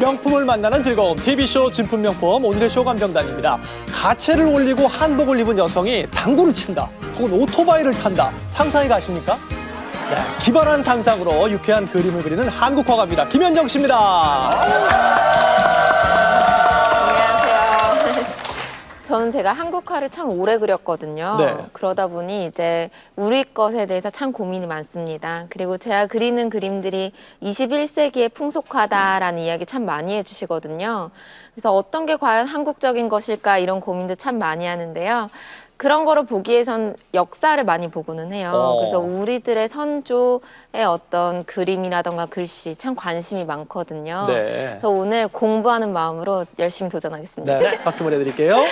명품을 만나는 즐거움 TV쇼 진품명품 오늘의 쇼감정단입니다. 가채를 올리고 한복을 입은 여성이 당구를 친다 혹은 오토바이를 탄다 상상이 가십니까? 네, 기발한 상상으로 유쾌한 그림을 그리는 한국화가입니다. 김현정 씨입니다. 저는 제가 한국화를 참 오래 그렸거든요. 네. 그러다 보니 이제 우리 것에 대해서 참 고민이 많습니다. 그리고 제가 그리는 그림들이 21세기의 풍속화다라는 이야기 참 많이 해주시거든요. 그래서 어떤 게 과연 한국적인 것일까 이런 고민도 참 많이 하는데요. 그런 거를 보기 위해선 역사를 많이 보고는 해요. 그래서 우리들의 선조의 어떤 그림이라던가 글씨 참 관심이 많거든요. 네. 그래서 오늘 공부하는 마음으로 열심히 도전하겠습니다. 네, 박수 보내드릴게요.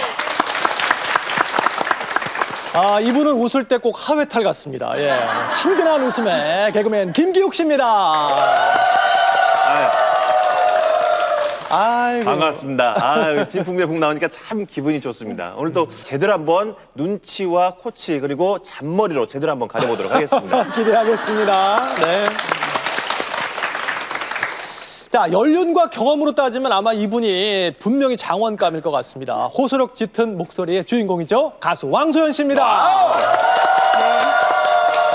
아, 이분은 웃을 때 꼭 하회탈 같습니다. 예, 친근한 웃음의 개그맨 김기욱 씨입니다. 아이고. 반갑습니다. 진풍매풍 나오니까 참 기분이 좋습니다. 오늘 또 제대로 한번 눈치와 코치 그리고 잔머리로 제대로 한번 가져보도록 하겠습니다. 기대하겠습니다. 네. 자, 연륜과 경험으로 따지면 아마 이분이 분명히 장원감일 것 같습니다. 호소력 짙은 목소리의 주인공이죠. 가수 왕소연 씨입니다.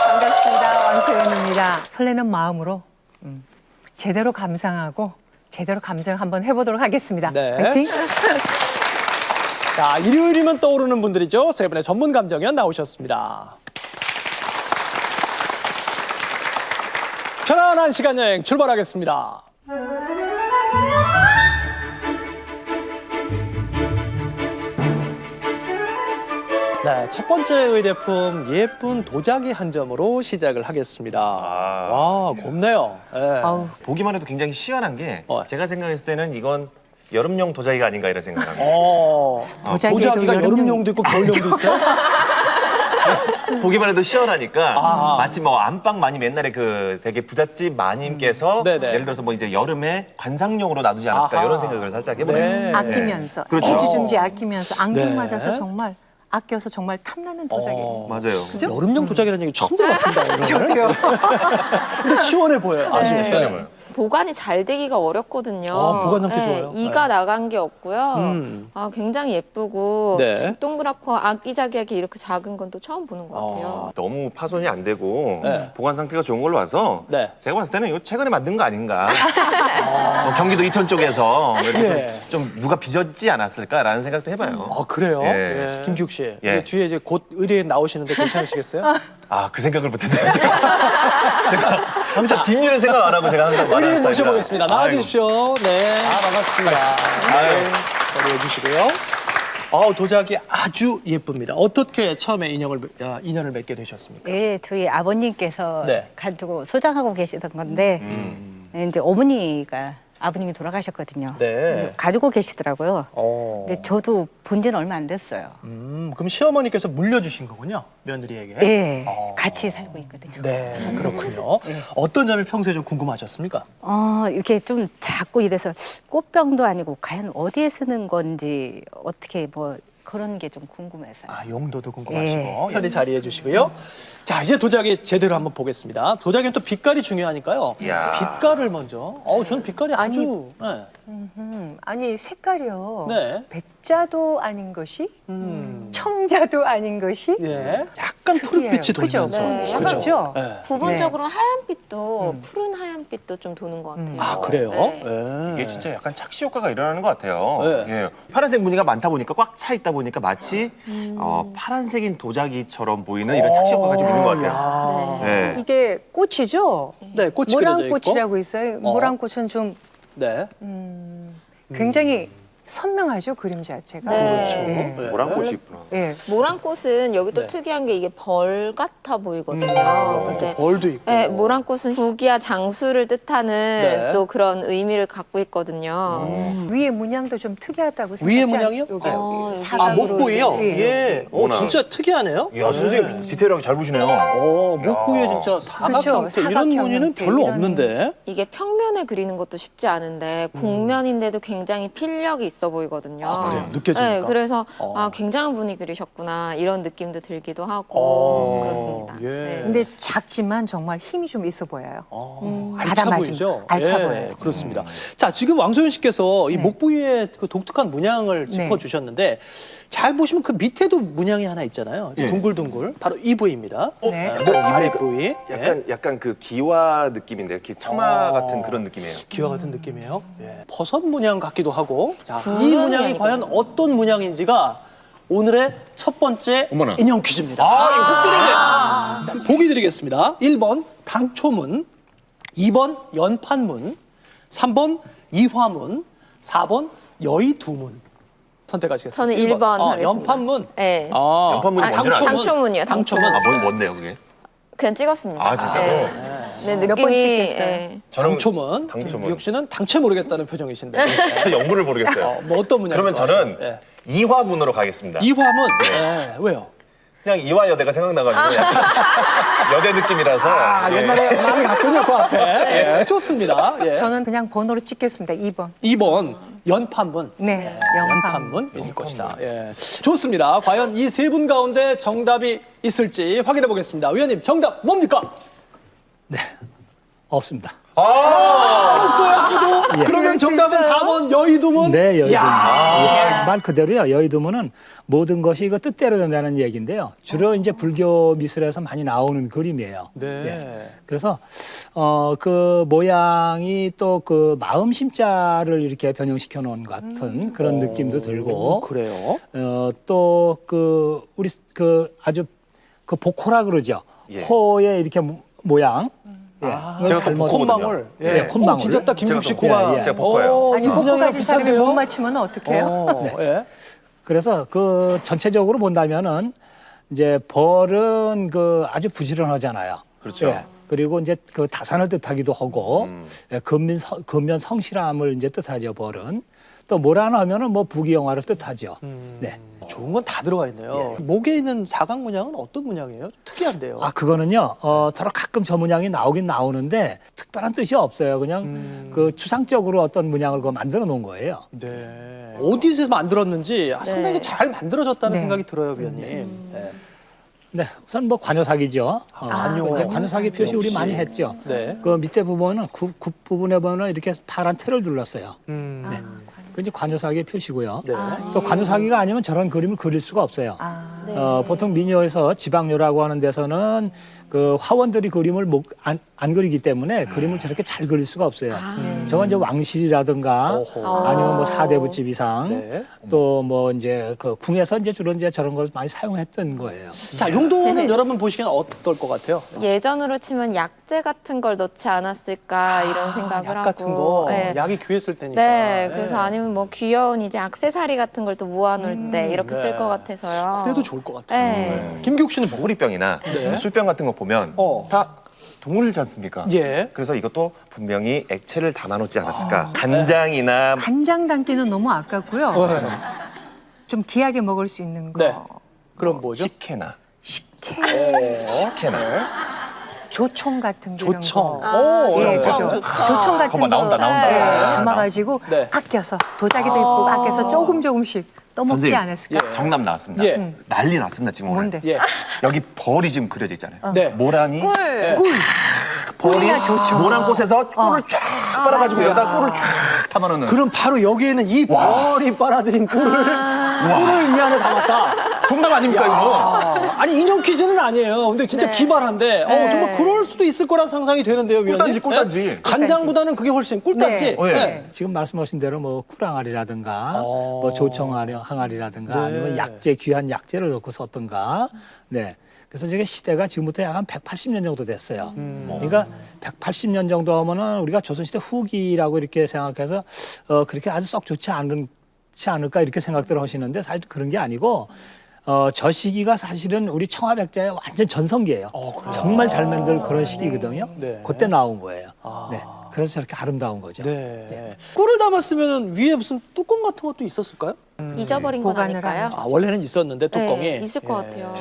반갑습니다. 왕소연입니다. 설레는 마음으로 제대로 감상하고 제대로 감정 한번 해보도록 하겠습니다. 네. 파이팅! 자, 일요일이면 떠오르는 분들이죠. 세 분의 전문 감정위원 나오셨습니다. 편안한 시간 여행 출발하겠습니다. 네, 첫 번째 의대품 예쁜 도자기 한 점으로 시작을 하겠습니다. 와, 곱네요. 예. 아우, 보기만 해도 굉장히 시원한 게 어. 제가 생각했을 때는 이건 여름용 도자기가 아닌가 이런 생각합니다. 도자기에도 도자기가 여름용도 있고 겨울용도 있어요? 보기만 해도 시원하니까 마치 뭐 안방 마님 옛날에 그 되게 부잣집 마님께서 네네. 예를 들어서 뭐 이제 여름에 관상용으로 놔두지 않았을까 아하. 이런 생각을 살짝 해보네요. 네. 아끼면서 그렇죠. 애지중지 아끼면서 네. 앙증맞아서 정말 아껴서 정말 탐나는 도자기예요. 맞아요. 여름용 도자기라는 얘기 처음 들어봤습니다. 오늘. 저도요. 근데 시원해 보여요. 아주. 진짜 시원해 보여요. 보관이 잘 되기가 어렵거든요. 보관 상태 좋아요. 이가 네. 나간 게 없고요. 굉장히 예쁘고 네. 동그랗고 아기자기하게 이렇게 작은 건 또 처음 보는 것 같아요. 너무 파손이 안 되고 네. 보관 상태가 좋은 걸로 와서 네. 제가 봤을 때는 이거 최근에 만든 거 아닌가. 경기도 이천 쪽에서 예. 좀 누가 빚었지 않았을까라는 생각도 해봐요. 아, 그래요? 예. 예. 김기욱 씨. 예. 뒤에 이제 곧 의뢰인 나오시는데 괜찮으시겠어요? 그 생각을 못했네요. 제가 항상 뒷일은 생각 안 하고 제가 항상 말하는 의뢰인 스타일이라. 모셔보겠습니다. 나와주십시오. 네. 반갑습니다. 네. 자리해 주시고요. 도자기 아주 예쁩니다. 어떻게 처음에 인연을 맺게 되셨습니까? 예, 저희 아버님께서 네. 가지고 소장하고 계시던 건데 이제 어머니가 아버님이 돌아가셨거든요. 네. 그래서 가지고 계시더라고요. 어. 근데 저도 본 지는 얼마 안 됐어요. 그럼 시어머니께서 물려주신 거군요. 며느리에게. 예, 같이 살고 있거든요. 네, 그렇군요. 어떤 점이 평소에 좀 궁금하셨습니까? 이렇게 좀 작고 이래서 꽃병도 아니고 과연 어디에 쓰는 건지 어떻게 뭐 그런 게 좀 궁금해서요. 용도도 궁금하시고. 현재 자리해 주시고요. 자, 이제 도자기 제대로 한번 보겠습니다. 도자기는 또 빛깔이 중요하니까요. 이야. 빛깔을 먼저. 저는 빛깔이 아주. 네. 아니 색깔이요. 네. 백자도 아닌 것이 청자도 아닌 것이 예. 약간 특이해요. 푸른빛이 그죠? 돌면서. 네, 약간 그렇죠? 네. 부분적으로는 하얀빛도 푸른 하얀빛도 좀 도는 것 같아요. 아, 그래요? 네. 예. 이게 진짜 약간 착시 효과가 일어나는 것 같아요. 네. 예. 파란색 무늬가 많다 보니까 꽉 차 있다 보니까 마치 파란색인 도자기처럼 보이는 이런 착시 효과가 좀 있는 것 같아요. 네. 이게 꽃이죠? 네, 꽃이 그려져 있고. 모란꽃이라고 있어요. 모란꽃은 좀 네. 굉장히 선명하죠, 그림 자체가. 네. 그렇죠. 예. 네. 모란꽃이 있구나. 예. 모란꽃은 여기 또 네. 특이한 게 이게 벌 같아 보이거든요. 근데 벌도 있고. 네, 모란꽃은 부귀와 장수를 뜻하는 네. 또 그런 의미를 갖고 있거든요. 위에 문양도 좀 특이하다고 위에 생각하지 문양이요? 여기, 어, 여기 여기. 사각으로 목부위요? 이렇게. 예. 어머나. 진짜 특이하네요. 이야, 선생님 디테일하게 잘 보시네요. 목부위에 진짜 사각 그렇죠. 형태 이런 사각 무늬는 형태, 별로 이런. 없는데. 이게 평면에 그리는 것도 쉽지 않은데 곡면인데도 굉장히 필력이 있어 보이거든요. 아, 그래요? 느껴집니까? 네, 그래서 굉장한 분위기셨구나 이런 느낌도 들기도 하고 그렇습니다. 예. 네. 근데 작지만 정말 힘이 좀 있어 보여요. 알차 가다맞으면 보이죠? 알차 예, 보여요. 그렇습니다. 자, 지금 왕소연 씨께서 이 네. 목 부위의 그 독특한 문양을 네. 짚어주셨는데 잘 보시면 그 밑에도 문양이 하나 있잖아요. 둥글둥글. 바로 이 부위입니다. 네. 아래 부위. 약간 그 기와 느낌인데 이렇게 청마 같은 그런 느낌이에요. 기와 같은 느낌이에요. 예. 버섯 문양 같기도 하고. 자, 이 구름 문양이 문양이다. 과연 어떤 문양인지가 오늘의 첫 번째 어머나. 인형 퀴즈입니다. 자, 보기 드리겠습니다. 1번 당초문, 2번 연판문, 3번 이화문, 4번 여의두문. 선택하시겠습니다. 저는 1번 하겠습니다. 연판문. 네. 연판문이 뭔지 알아요? 당초문이요. 당초문. 뭔데요 그게? 그냥 찍었습니다. 아, 진짜로? 네, 몇 번 느낌이 찍겠어요? 예. 당초문. 당초문. 유혁 씨는 당최 모르겠다는 표정이신데. 진짜 영문을 모르겠어요. 뭐 어떤 문양? 그러면 저는 예. 이화문으로 가겠습니다. 이화문. 예. 왜요? 그냥 이화여대가 생각나가지고 약간 여대 느낌이라서. 아, 예. 옛날에 많이 갔군요, 그 앞에. 예, 좋습니다. 예. 저는 그냥 번호로 찍겠습니다. 2번. 2번 연판문. 네, 연판. 연판문일 것이다. 예. 좋습니다. 과연 이 세 분 가운데 정답이 있을지 확인해 보겠습니다. 위원님, 정답 뭡니까? 없습니다. 없어요, 아무도? 그러면 정답은 4번 여의두문? 네, 여의도문. 야. 예, 말 그대로요. 여의도문은 모든 것이 이거 뜻대로 된다는 얘기인데요. 주로 이제 불교 미술에서 많이 나오는 그림이에요. 네. 예. 그래서 그 모양이 또 그 마음 심자를 이렇게 변형시켜 놓은 것 같은 그런 느낌도 들고. 그래요? 또 그 우리 그 아주 그 복호라 그러죠. 예. 코에 이렇게 모양. 예. 제가 또 닮아서- 콧망울. 예, 콧망울. 진짜 딱 김국 씨 제가 코가. 예, 제가 복거예요. 아니, 이 문양이랑 코까지 사람이 못 비슷한데요? 맞히면 어떡해요? 예. 그래서 그 전체적으로 본다면은 이제 벌은 그 아주 부지런하잖아요. 그렇죠. 그리고 이제 그 다산을 뜻하기도 하고 예, 근면 성실함을 이제 뜻하죠. 벌은 또 모라나 하면은 뭐 부귀영화를 뜻하죠. 네. 좋은 건 다 들어가 있네요. 목에 있는 사각 문양은 어떤 문양이에요? 특이한데요. 아 그거는요. 더러 가끔 저 문양이 나오긴 나오는데 특별한 뜻이 없어요. 그냥 그 추상적으로 어떤 문양을 그 만들어 놓은 거예요. 네. 어디서 만들었는지 상당히 네. 잘 만들어졌다는 네. 생각이 들어요, 위원님. 네. 네, 우선 뭐 관여사기죠. 관여. 이제 관여사기 표시 우리 역시. 많이 했죠. 네. 그 밑에 부분은 굽 부분에 보면 이렇게 파란 테를 둘렀어요. 네. 그 이제 관여사기의 표시고요. 네. 또 관여사기가 아니면 저런 그림을 그릴 수가 없어요. 아, 네. 보통 민요에서 지방요라고 하는 데서는 그 화원들이 그림을 안 그리기 때문에 그림을 저렇게 잘 그릴 수가 없어요. 저건 이제 왕실이라든가 어허. 아니면 뭐 사대부집 이상 네. 또 뭐 이제 그 궁에서 이제 주로 이제 저런 걸 많이 사용했던 거예요. 자, 용도는 여러분 보시기엔 어떨 것 같아요? 예전으로 치면 약재 같은 걸 넣지 않았을까 이런 생각을 약 하고. 같은 거. 네. 약이 귀했을 테니까. 네, 그래서 아니면 뭐 귀여운 이제 액세서리 같은 걸 또 모아놓을 때 이렇게 네. 쓸 것 같아서요. 그래도 좋을 것 같아요. 네. 김기욱 씨는 뭐? 보리병이나 네. 술병 같은 거 보면 다 동물이지 않습니까? 예. 그래서 이것도 분명히 액체를 담아놓지 않았을까. 간장이나 간장 담기는 너무 아깝고요. 네. 좀 귀하게 먹을 수 있는 거. 네. 그럼 뭐죠? 식혜나. 식혜, 식혜나. 조청 같은 거. 조청. 이런 거. 오, 예, 조청. 그죠. 조청 같은 거봐, 거 나온다. 예, 아, 담아가지고 네. 아껴서 도자기도 있고 아껴서 조금씩 떠먹지 선생님, 않았을까? 정답 나왔습니다. 예. 난리 났습니다 지금 오늘. 뭔데? 예. 여기 벌이 지금 그려져 있잖아요. 네. 모란이 꿀. 꿀이야 좋죠. 모란 꽃에서 꿀을 쫙 빨아가지고 여기다 꿀을 쫙 담아놓는. 그럼 바로 여기에는 이 벌이 빨아들인 꿀을 이 안에 담았다. 정답 아닙니까 이거? 아니 인형 퀴즈는 아니에요. 근데 진짜 네. 기발한데 네. 정말 그럴 수도 있을 거란 상상이 되는데요, 위원님. 꿀단지. 네? 간장보다는 그게 훨씬 꿀단지. 네. 예. 네. 지금 말씀하신 대로 뭐 꿀항아리라든가 어. 뭐 조청항아리라든가 네. 아니면 약재 귀한 약재를 넣고 썼던가. 네. 그래서 저게 시대가 지금부터 약 한 180년 정도 됐어요. 그러니까 180년 정도 하면은 우리가 조선시대 후기라고 이렇게 생각해서 그렇게 아주 썩 좋지 않을까 이렇게 생각들을 하시는데 사실 그런 게 아니고 저 시기가 사실은 우리 청아백자의 완전 전성기예요. 정말 잘 만들 그런 시기거든요. 네. 그때 나온 거예요. 네. 그래서 저렇게 아름다운 거죠. 네. 꿀을 담았으면 위에 무슨 뚜껑 같은 것도 있었을까요? 잊어버린 건 보관을 아닐까요? 하는 아, 원래는 있었는데 뚜껑이. 네, 있을 것 같아요.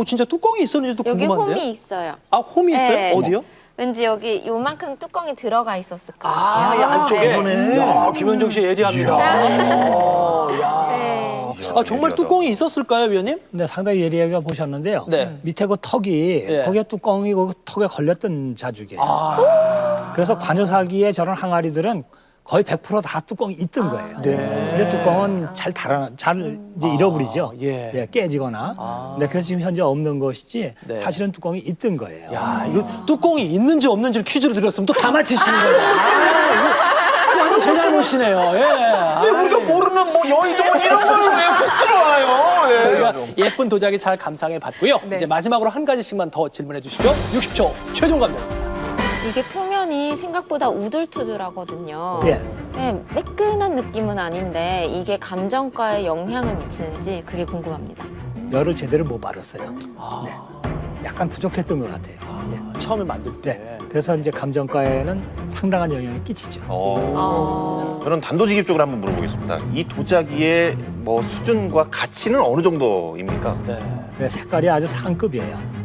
진짜 뚜껑이 있었는지도 여기 궁금한데요. 홈이 있어요. 아, 홈이 있어요? 네. 어디요? 왠지 여기 요만큼 뚜껑이 들어가 있었을 거예요. 아, 이 안쪽에. 네. 야, 김현정 씨 예리합니다. 네. 아, 정말 뚜껑이 있었을까요, 위원님? 네, 상당히 예리하게 보셨는데요. 네. 밑에 그 턱이 예. 거기에 뚜껑이 그 턱에 걸렸던 자죽이에요. 아. 그래서 관여사기에 저런 항아리들은 거의 100%다 뚜껑이 있던 거예요. 네. 근데 뚜껑은 잘 이제 잃어버리죠. 예. 깨지거나. 네, 그래서 지금 현재 없는 것이지 네. 사실은 뚜껑이 있던 거예요. 야, 이거 뚜껑이 있는지 없는지를 퀴즈로 드렸으면 또 다 맞히시는 거예요. 이거 제 잘못이네요. 예. 왜 우리가 모르는 뭐 여의도 이런 걸 왜 훅 들어와요? 예. 저희가 예쁜 도자기 잘 감상해 봤고요. 네. 이제 마지막으로 한 가지씩만 더 질문해 주시죠. 60초 최종 감독. 이게 표면이 생각보다 우둘투둘하거든요. 예. 네, 매끈한 느낌은 아닌데 이게 감정가에 영향을 미치는지 그게 궁금합니다. 열을 제대로 못 받았어요. 네. 약간 부족했던 것 같아요. 예. 처음에 만들 때. 네. 그래서 이제 감정가에는 상당한 영향을 끼치죠. 저는 단도직입적으로 한번 물어보겠습니다. 이 도자기의 뭐 수준과 가치는 어느 정도입니까? 네. 네, 색깔이 아주 상급이에요.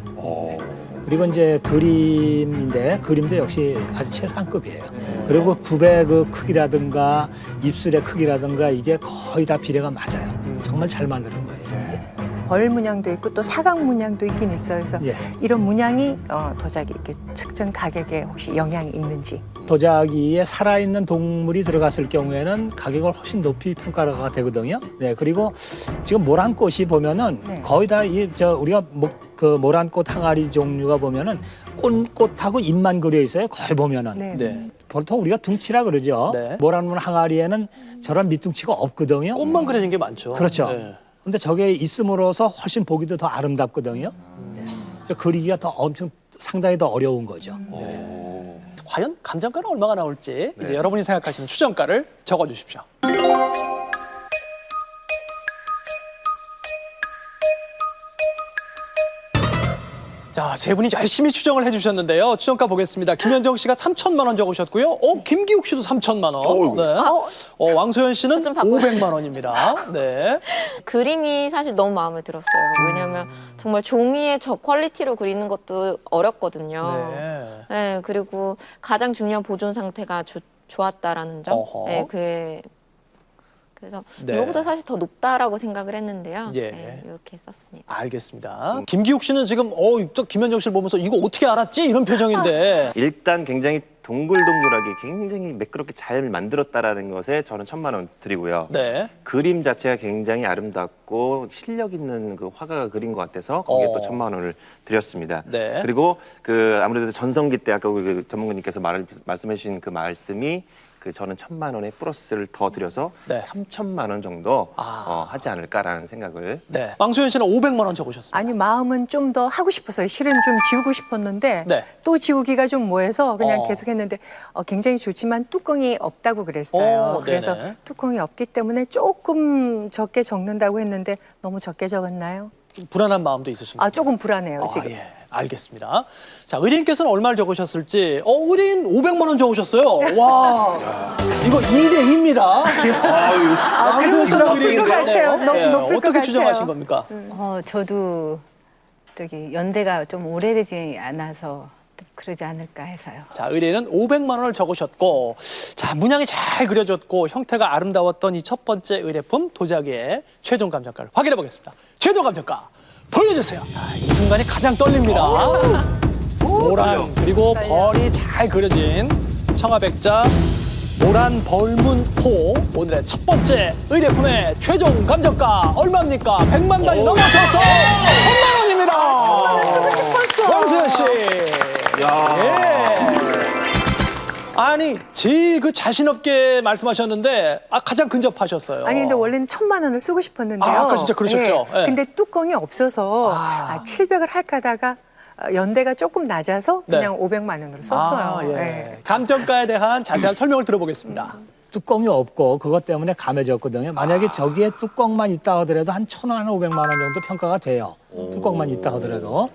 그리고 이제 그림인데 그림도 역시 아주 최상급이에요. 그리고 굽의 그 크기라든가 입술의 크기라든가 이게 거의 다 비례가 맞아요. 정말 잘 만드는 거예요. 벌 문양도 있고 또 사각 문양도 있긴 있어요. 그래서 예. 이런 문양이 도자기 이렇게 측정 가격에 혹시 영향이 있는지. 도자기에 살아있는 동물이 들어갔을 경우에는 가격을 훨씬 높이 평가가 되거든요. 네, 그리고 지금 모란꽃이 보면은 네. 거의 다 우리가 그 모란꽃 항아리 종류가 보면은 꽃하고 잎만 그려 있어요. 거의 보면은. 네. 네. 보통 우리가 둥치라 그러죠. 네. 모란문 항아리에는 저런 밑둥치가 없거든요. 꽃만 그려진 게 많죠. 그렇죠. 네. 근데 저게 있음으로써 훨씬 보기도 더 아름답거든요. 네. 저 그리기가 더 상당히 더 어려운 거죠. 과연 감정가는 얼마가 나올지 네. 이제 여러분이 생각하시는 추정가를 적어주십시오. 자, 세 분이 열심히 추정을 해주셨는데요. 추정가 보겠습니다. 김현정 씨가 3천만 원 적으셨고요. 김기욱 씨도 3천만 원. 네. 왕소연 씨는 좀 바꿔요. 500만 원입니다. 네. 그림이 사실 너무 마음에 들었어요. 왜냐하면 정말 종이의 저 퀄리티로 그리는 것도 어렵거든요. 네. 네, 그리고 가장 중요한 보존 상태가 좋았다라는 점. 어허. 네, 그래서 네. 이거보다 사실 더 높다라고 생각을 했는데요. 예. 네, 이렇게 썼습니다. 알겠습니다. 김기욱 씨는 지금 또 김현정 씨를 보면서 이거 어떻게 알았지? 이런 표정인데. 일단 굉장히 동글동글하게 굉장히 매끄럽게 잘 만들었다라는 것에 저는 1,000만 원 드리고요. 네. 그림 자체가 굉장히 아름답고 실력 있는 그 화가가 그린 것 같아서 거기에 또 1,000만 원을 드렸습니다. 네. 그리고 그 아무래도 전성기 때 아까 우리 그 전문가님께서 말씀해 주신 그 말씀이 그 저는 1,000만 원의 플러스를 더 드려서 네. 3,000만 원 정도 하지 않을까라는 생각을. 네. 왕소연 씨는 500만 원 적으셨습니다. 아니 마음은 좀 더 하고 싶었어요. 실은 좀 지우고 싶었는데 네. 또 지우기가 좀 뭐해서 그냥 어. 계속 했는데 굉장히 좋지만 뚜껑이 없다고 그랬어요. 그래서 네네. 뚜껑이 없기 때문에 조금 적게 적는다고 했는데 너무 적게 적었나요? 좀 불안한 마음도 있으신가요? 조금 불안해요 지금. 예. 알겠습니다. 자, 의리님께서는 얼마를 적으셨을지. 의리인 500만 원 적으셨어요. 와. 이거 2대2입니다. 왕소연 씨랑 높을 의리인 것 같아요. 네. 높을 것 어떻게 같아요. 추정하신 겁니까? 저도 연대가 좀 오래되지 않아서 좀 그러지 않을까 해서요. 자, 의뢰는 500만 원을 적으셨고, 자, 문양이 잘 그려졌고 형태가 아름다웠던 이 첫 번째 의뢰품 도자기의 최종 감정가를 확인해 보겠습니다. 최종 감정가 보여주세요. 이 순간이 가장 떨립니다. 모란 그리고 벌이 잘 그려진 청아백자 모란 벌문호 오늘의 첫 번째 의뢰품의 최종 감정가 얼마입니까? 100만 단위 넘어서서 1,000만 원입니다. 왕소연 씨. 예. 아니, 제일 그 자신 없게 말씀하셨는데 가장 근접하셨어요. 아니 근데 원래는 1,000만 원을 쓰고 싶었는데요. 아까 진짜 그러셨죠? 예. 근데 뚜껑이 없어서 700을 할까 하다가 연대가 조금 낮아서 그냥 500만 원으로 썼어요. 예. 예. 감정가에 대한 자세한 설명을 들어보겠습니다. 뚜껑이 없고 그것 때문에 감해졌거든요. 만약에 저기에 뚜껑만 있다 하더라도 한 1,000원, 500만 원 정도 평가가 돼요. 뚜껑만 있다 하더라도.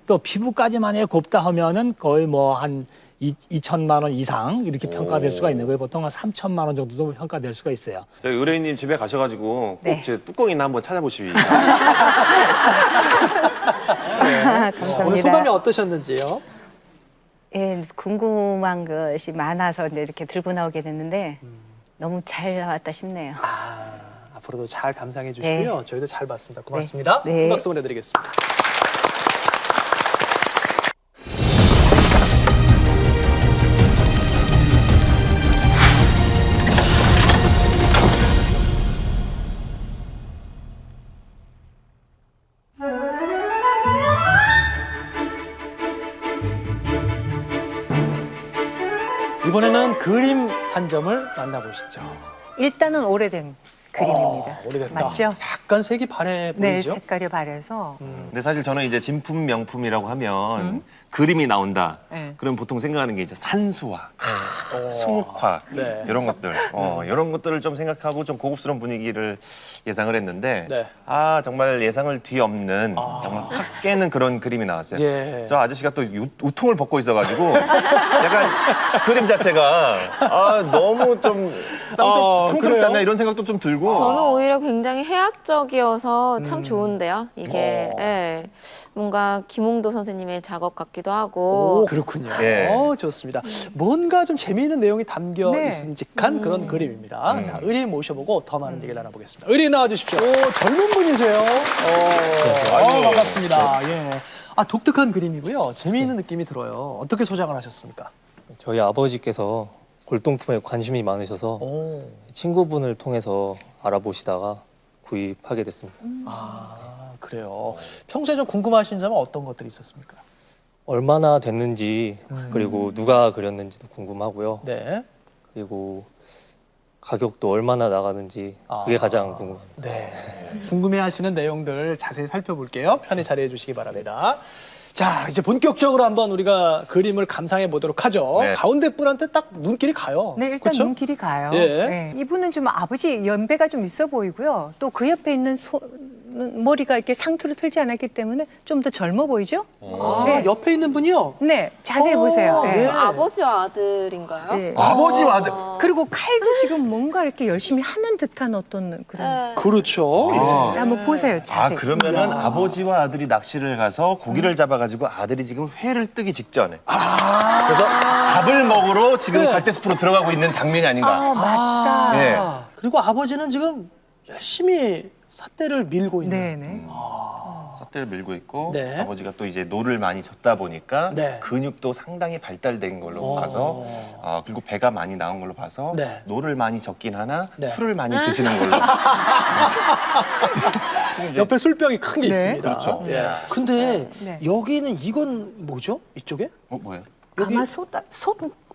또 피부까지 만약에 곱다 하면은 거의 뭐 한 2천만 원 이상 이렇게 평가될 수가 있는 거예요. 보통 한 3천만 원 정도도 평가될 수가 있어요. 저희 의뢰인님 집에 가셔가지고 네. 꼭 제 뚜껑이나 한번 찾아보시기. 감사합니다. 오늘 소감이 어떠셨는지요? 예, 궁금한 것이 많아서 이제 이렇게 들고 나오게 됐는데 너무 잘 나왔다 싶네요. 앞으로도 잘 감상해 주시고요. 네. 저희도 잘 봤습니다. 고맙습니다. 네. 큰 박수 보내드리겠습니다. 이번에는 그림 한 점을 만나보시죠. 일단은 오래된 그림입니다. 오래됐다. 맞죠? 약간 색이 바래 네, 보이죠? 색깔이 바래서 근데 사실 저는 이제 진품 명품이라고 하면 그림이 나온다. 네. 그럼 보통 생각하는 게 이제 산수화, 수묵화 네. 이런 것들, 이런 것들을 좀 생각하고 좀 고급스러운 분위기를 예상을 했는데, 네. 정말 예상을 뒤엎는 정말 확 깨는 그런 그림이 나왔어요. 예. 저 아저씨가 또 우통을 벗고 있어가지고 약간 그림 자체가 너무 좀 상스럽지 그래요? 않나 이런 생각도 좀 들고. 저는 오히려 굉장히 해학적이어서 참 좋은데요. 이게 예, 뭔가 김홍도 선생님의 작업 같기도 하고. 오, 그렇군요. 예. 좋습니다. 뭔가 좀 재미있는 내용이 담겨 네. 있음직한 그런 그림입니다. 자, 의리인 모셔보고 더 많은 얘기를 나눠보겠습니다. 의리인 나와주십시오. 오, 젊은 분이세요. 아이고. 반갑습니다. 예. 독특한 그림이고요. 재미있는 느낌이 들어요. 어떻게 소장을 하셨습니까? 저희 아버지께서 골동품에 관심이 많으셔서 오. 친구분을 통해서 알아보시다가 구입하게 됐습니다. 그래요. 평소에 좀 궁금하신 점은 어떤 것들이 있었습니까? 얼마나 됐는지 그리고 누가 그렸는지도 궁금하고요. 네. 그리고 가격도 얼마나 나가는지 그게 가장 궁금합니다. 네. 궁금해하시는 내용들 자세히 살펴볼게요. 편히 자리해 주시기 바랍니다. 자, 이제 본격적으로 한번 우리가 그림을 감상해 보도록 하죠. 네. 가운데 분한테 딱 눈길이 가요. 네, 일단 그쵸? 눈길이 가요. 예. 네. 이분은 좀 아버지 연배가 좀 있어 보이고요. 또 그 옆에 있는 머리가 이렇게 상투로 틀지 않았기 때문에 좀 더 젊어 보이죠? 네. 옆에 있는 분이요? 네, 자세히 보세요. 네. 아버지와 아들인가요? 네. 아버지와 아들. 그리고 칼도 지금 뭔가 이렇게 열심히 하는 듯한 어떤 그런. 그렇죠. 네, 한번 보세요, 자세히. 그러면은 아버지와 아들이 낚시를 가서 고기를 잡아가지고 아들이 지금 회를 뜨기 직전에. 그래서 밥을 먹으러 지금 네. 갈대숲으로 들어가고 있는 장면이 아닌가. 맞다. 예. 그리고 아버지는 지금 열심히 삿대를 밀고 있는. 네네. 삿대를 밀고 있고 네. 아버지가 또 이제 노를 많이 젓다 보니까 네. 근육도 상당히 발달된 걸로 봐서 그리고 배가 많이 나온 걸로 봐서 네. 노를 많이 젓긴 하나 네. 술을 많이 드시는 걸로. 옆에 술병이 큰 게 네. 있습니다. 그렇죠. 예. 근데 네. 여기는 이건 뭐죠? 이쪽에? 뭐예요? 여기 가마솥,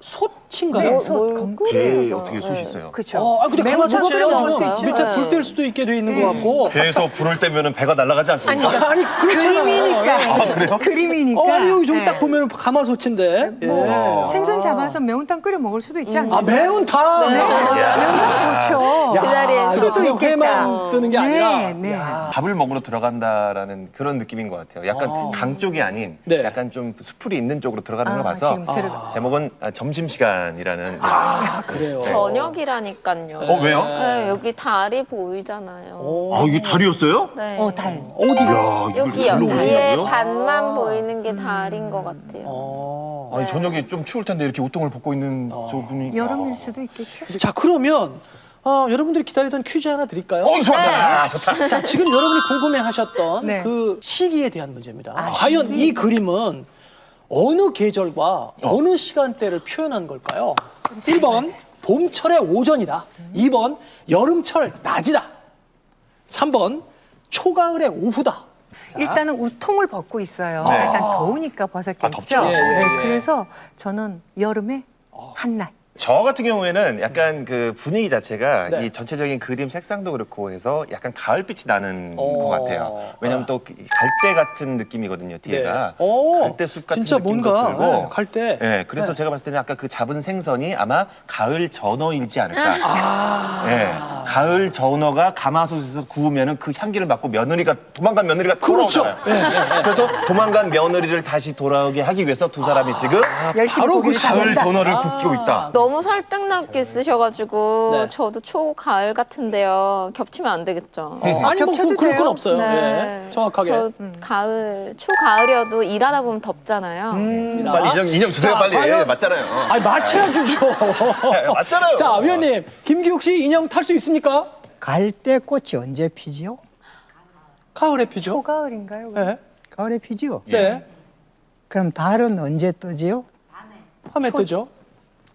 솥인가요? 네, 솥. 배에 어떻게 솥이 있어요? 그렇죠. 근데 매운탕 가마솥이에요. 끓여 먹을 수 저는 있죠. 밑에 네. 불 뗄 수도 있게 돼 있는 것 같고. 배에서 불을 떼면 배가 날아가지 않습니까? 아니 그렇잖아요. 그림이니까. 그래요? 그림이니까. 아니 여기 네. 딱 보면 가마솥인데. 뭐 생선 잡아서 매운탕 끓여 먹을 수도 있지 않겠어요? 매운탕. 네. 매운탕 좋죠. 그 자리에 이거 수도 그냥 회만 있겠다. 뜨는 게 네, 아니라. 네. 야. 밥을 먹으러 들어간다라는 그런 느낌인 것 같아요. 약간 강 쪽이 아닌 네. 약간 좀 수풀이 있는 쪽으로 들어가는 걸 봐서 지금 들어가. 제목은 점심시간이라는. 그래요. 저녁이라니까요. 왜요? 네, 여기 달이 보이잖아요. 이게 달이었어요? 네. 달. 어디요? 여기요. 일로 뒤에 오시냐고요? 반만 보이는 게 달인 것 같아요. 아니 저녁에 좀 추울 텐데 이렇게 우통을 벗고 있는 저분이. 여름일 수도 있겠죠. 자 그러면 여러분들이 기다리던 퀴즈 하나 드릴까요? 좋다. 좋다. 자 지금 여러분이 궁금해하셨던 네. 그 시기에 대한 문제입니다. 과연 이 그림은 어느 계절과 어느 시간대를 표현한 걸까요? 1번 봄철의 오전이다. 2번 여름철 낮이다. 3번 초가을의 오후다. 자, 일단은 우통을 벗고 있어요. 네. 일단 더우니까 벗었겠죠. 덥죠. 예, 예, 네, 예. 그래서 저는 여름에 한낮. 저 같은 경우에는 약간 그 분위기 자체가 네. 이 전체적인 그림 색상도 그렇고 해서 약간 가을빛이 나는 것 같아요. 왜냐면 또 갈대 같은 느낌이거든요, 뒤에가. 갈대 숲 같은 진짜 느낌도 뭔가 들고. 갈대. 네, 그래서 제가 봤을 때는 아까 그 잡은 생선이 아마 가을 전어이지 않을까. 네, 가을 전어가 가마솥에서 구우면은 그 향기를 맡고 도망간 며느리가 그렇죠. 돌아오잖아요. 그래서 도망간 며느리를 다시 돌아오게 하기 위해서 두 사람이 지금 열심히 바로 그 고기를 가을 잡는다. 전어를 굽히고 있다. 너무 설득력있게 쓰셔가지고 네. 저도 초가을 같은데요. 겹치면 안 되겠죠. 아니 뭐 겹쳐도 그럴 건 돼요. 없어요. 네. 정확하게. 저 가을, 초가을이어도 일하다 보면 덥잖아요. 빨리 인형 주세요. 자, 빨리. 과연- 맞잖아요. 아니 맞춰야 주죠. 맞잖아요. 자, 위원님, 김기욱 씨 인형 탈 수 있습니까? 갈대 꽃이 언제 피지요? 가을에 피죠. 초가을인가요? 네. 가을에 피지요. 네. 그럼 달은 언제 뜨지요? 밤에 뜨죠.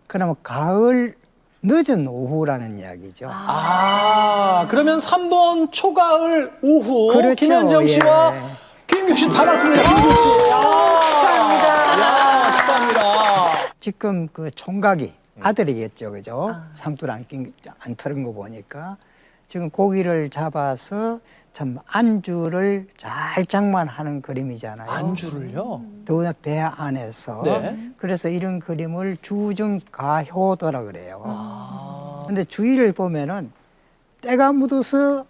그러면 가을 늦은 오후라는 이야기죠. 그러면 3번 초가을 오후 그렇죠. 김현정 씨와 예. 김기욱 씨 받았습니다. 김기욱 씨. 축하합니다. 축하합니다. 지금 그 총각이 아들이겠죠, 그죠? 상투를 안 틀은 거 보니까 지금 고기를 잡아서 참 안주를 잘 장만하는 그림이잖아요. 안주를요? 더구나 배 안에서. 네. 그래서 이런 그림을 주중가효도라 그래요. 근데 주의를 보면은 때가 묻어서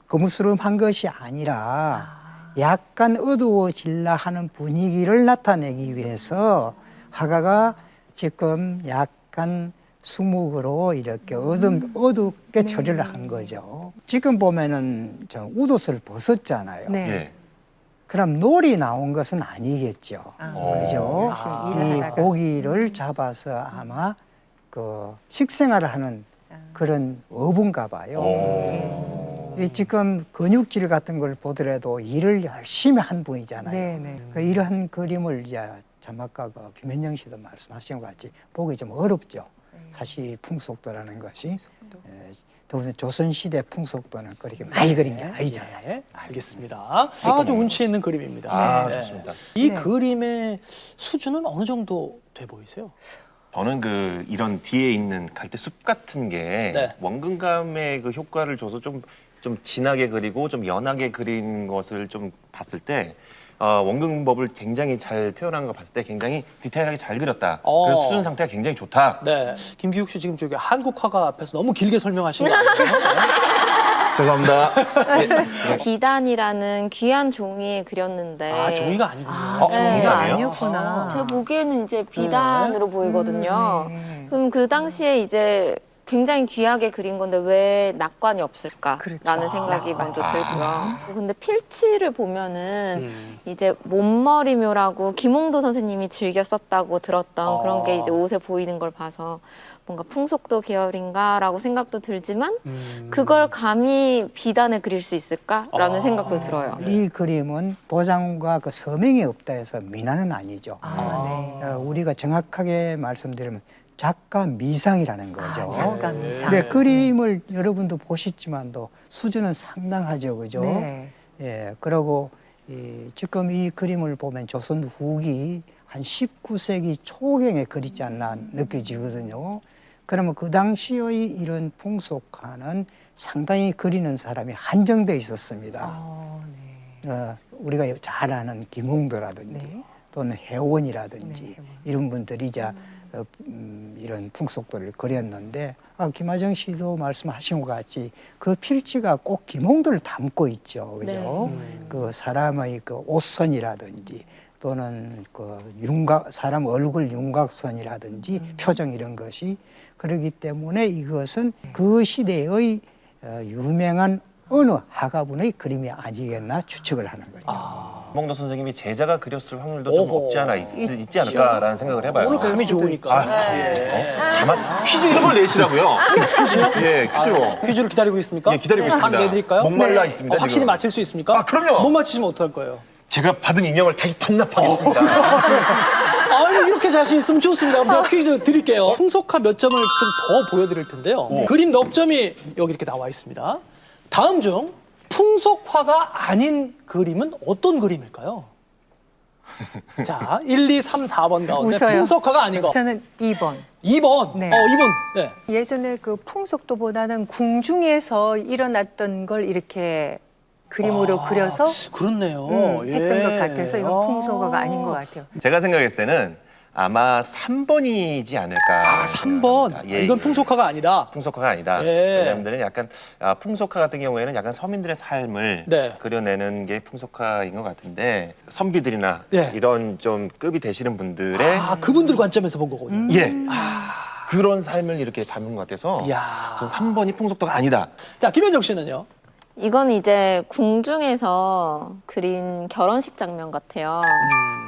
거무스름한 것이 아니라 약간 어두워질라 하는 분위기를 나타내기 위해서 화가가 지금 약간 수묵으로 이렇게 어둡게 처리를 한 거죠. 지금 보면은 저 웃옷을 벗었잖아요. 네. 예. 그럼 놀이 나온 것은 아니겠죠. 그죠? 열심히 이 일하다가. 고기를 잡아서 아마 그 식생활을 하는 그런 어부인가 봐요. 이 지금 근육질 같은 걸 보더라도 일을 열심히 한 분이잖아요. 네, 네. 그 이러한 그림을 이제 자막가 김현정 씨도 말씀하신 것 같이 보기 좀 어렵죠. 사실 풍속도라는 것이 더구나 조선시대 풍속도는 그렇게 많이 그린 게 아니잖아요. 네, 알겠습니다. 아주 운치 있는 그림입니다. 아, 네. 좋습니다. 이 네. 그림의 수준은 어느 정도 돼 보이세요? 저는 그 이런 뒤에 있는 갈대 숲 같은 게 네. 원근감의 그 효과를 줘서 좀 진하게 그리고 좀 연하게 그린 것을 좀 봤을 때 원근법을 굉장히 잘 표현한 거 봤을 때 굉장히 디테일하게 잘 그렸다. 그래서 수준 상태가 굉장히 좋다. 네. 김기욱 씨 지금 저기 한국화가 앞에서 너무 길게 설명하신 거 아니에요? 죄송합니다. 비단이라는 귀한 종이에 그렸는데 아, 종이가 아니군요. 종이가 네. 아니에요? 아니었구나. 제가 보기에는 이제 비단으로 보이거든요. 네. 그럼 그 당시에 이제 굉장히 귀하게 그린 건데 왜 낙관이 없을까라는 그렇죠. 생각이 먼저 들고요. 근데 필치를 보면은 음. 이제 몸머리묘라고 김홍도 선생님이 즐겨 썼다고 들었던 그런 게 이제 옷에 보이는 걸 봐서 뭔가 풍속도 계열인가라고 생각도 들지만 그걸 감히 비단에 그릴 수 있을까라는 생각도 들어요. 이 그림은 도장과 그 서명이 없다 해서 미난은 아니죠. 네. 우리가 정확하게 말씀드리면 작가 미상이라는 거죠. 작가 미상. 근데 그림을 여러분도 보셨지만도 수준은 상당하죠, 그죠? 네. 예, 그리고 지금 이 그림을 보면 조선 후기 한 19세기 초경에 그리지 않나 느껴지거든요. 그러면 그 당시의 이런 풍속화는 상당히 그리는 사람이 한정돼 있었습니다. 우리가 잘 아는 김홍도라든지 네. 또는 해원이라든지 네, 해원. 이런 분들이 이제 이런 풍속도를 그렸는데 김하정 씨도 말씀하신 것 같이 그 필지가 꼭 김홍도를 담고 있죠, 그죠? 그 사람의 그 옷선이라든지 또는 그 사람 얼굴 윤곽선이라든지 표정 이런 것이 그렇기 때문에 이것은 그 시대의 유명한 어느 화가분의 그림이 아니겠나 추측을 하는 거죠. 김홍도 선생님이 제자가 그렸을 확률도 좀 오호. 없지 않아 있지 않을까라는 생각을 해봐요. 오늘 감이 좋으니까. 다만 퀴즈 이런 걸 내시라고요. 퀴즈요? 예, 퀴즈로. 퀴즈를 기다리고 있습니까? 예, 기다리고 있습니다. 딱 내드릴까요? 목말라 있습니다, 확실히 지금. 맞힐 수 있습니까? 아, 그럼요. 못 맞히시면 어떡할 거예요? 제가 받은 인형을 다시 반납하겠습니다. 아유, 이렇게 자신 있으면 좋습니다. 그럼 제가 퀴즈 드릴게요. 풍속화 몇 점을 좀 더 보여드릴 텐데요. 그림 넉 점이 여기 이렇게 나와 있습니다. 다음 중 풍속화가 아닌 그림은 어떤 그림일까요? 자, 1, 2, 3, 4번 가운데 웃어요. 풍속화가 아닌 거. 저는 2번. 2번. 네. 2번. 네. 예전에 그 풍속도보다는 궁중에서 일어났던 걸 이렇게 그림으로 그려서 그렇네요. 했던 것 같아서 이건 풍속화가 아닌 것 같아요. 제가 생각했을 때는 아마 3번이지 않을까. 3번. 예, 이건 예. 풍속화가 아니다. 풍속화가 아니다. 예. 왜냐하면 약간 풍속화 같은 경우에는 약간 서민들의 삶을 네. 그려내는 게 풍속화인 것 같은데 선비들이나 예. 이런 좀 급이 되시는 분들의 그분들 관점에서 본 거군요. 예. 그런 삶을 이렇게 담은 것 같아서 이야. 전 3번이 풍속도가 아니다. 자, 김현정 씨는요? 이건 이제 궁중에서 그린 결혼식 장면 같아요.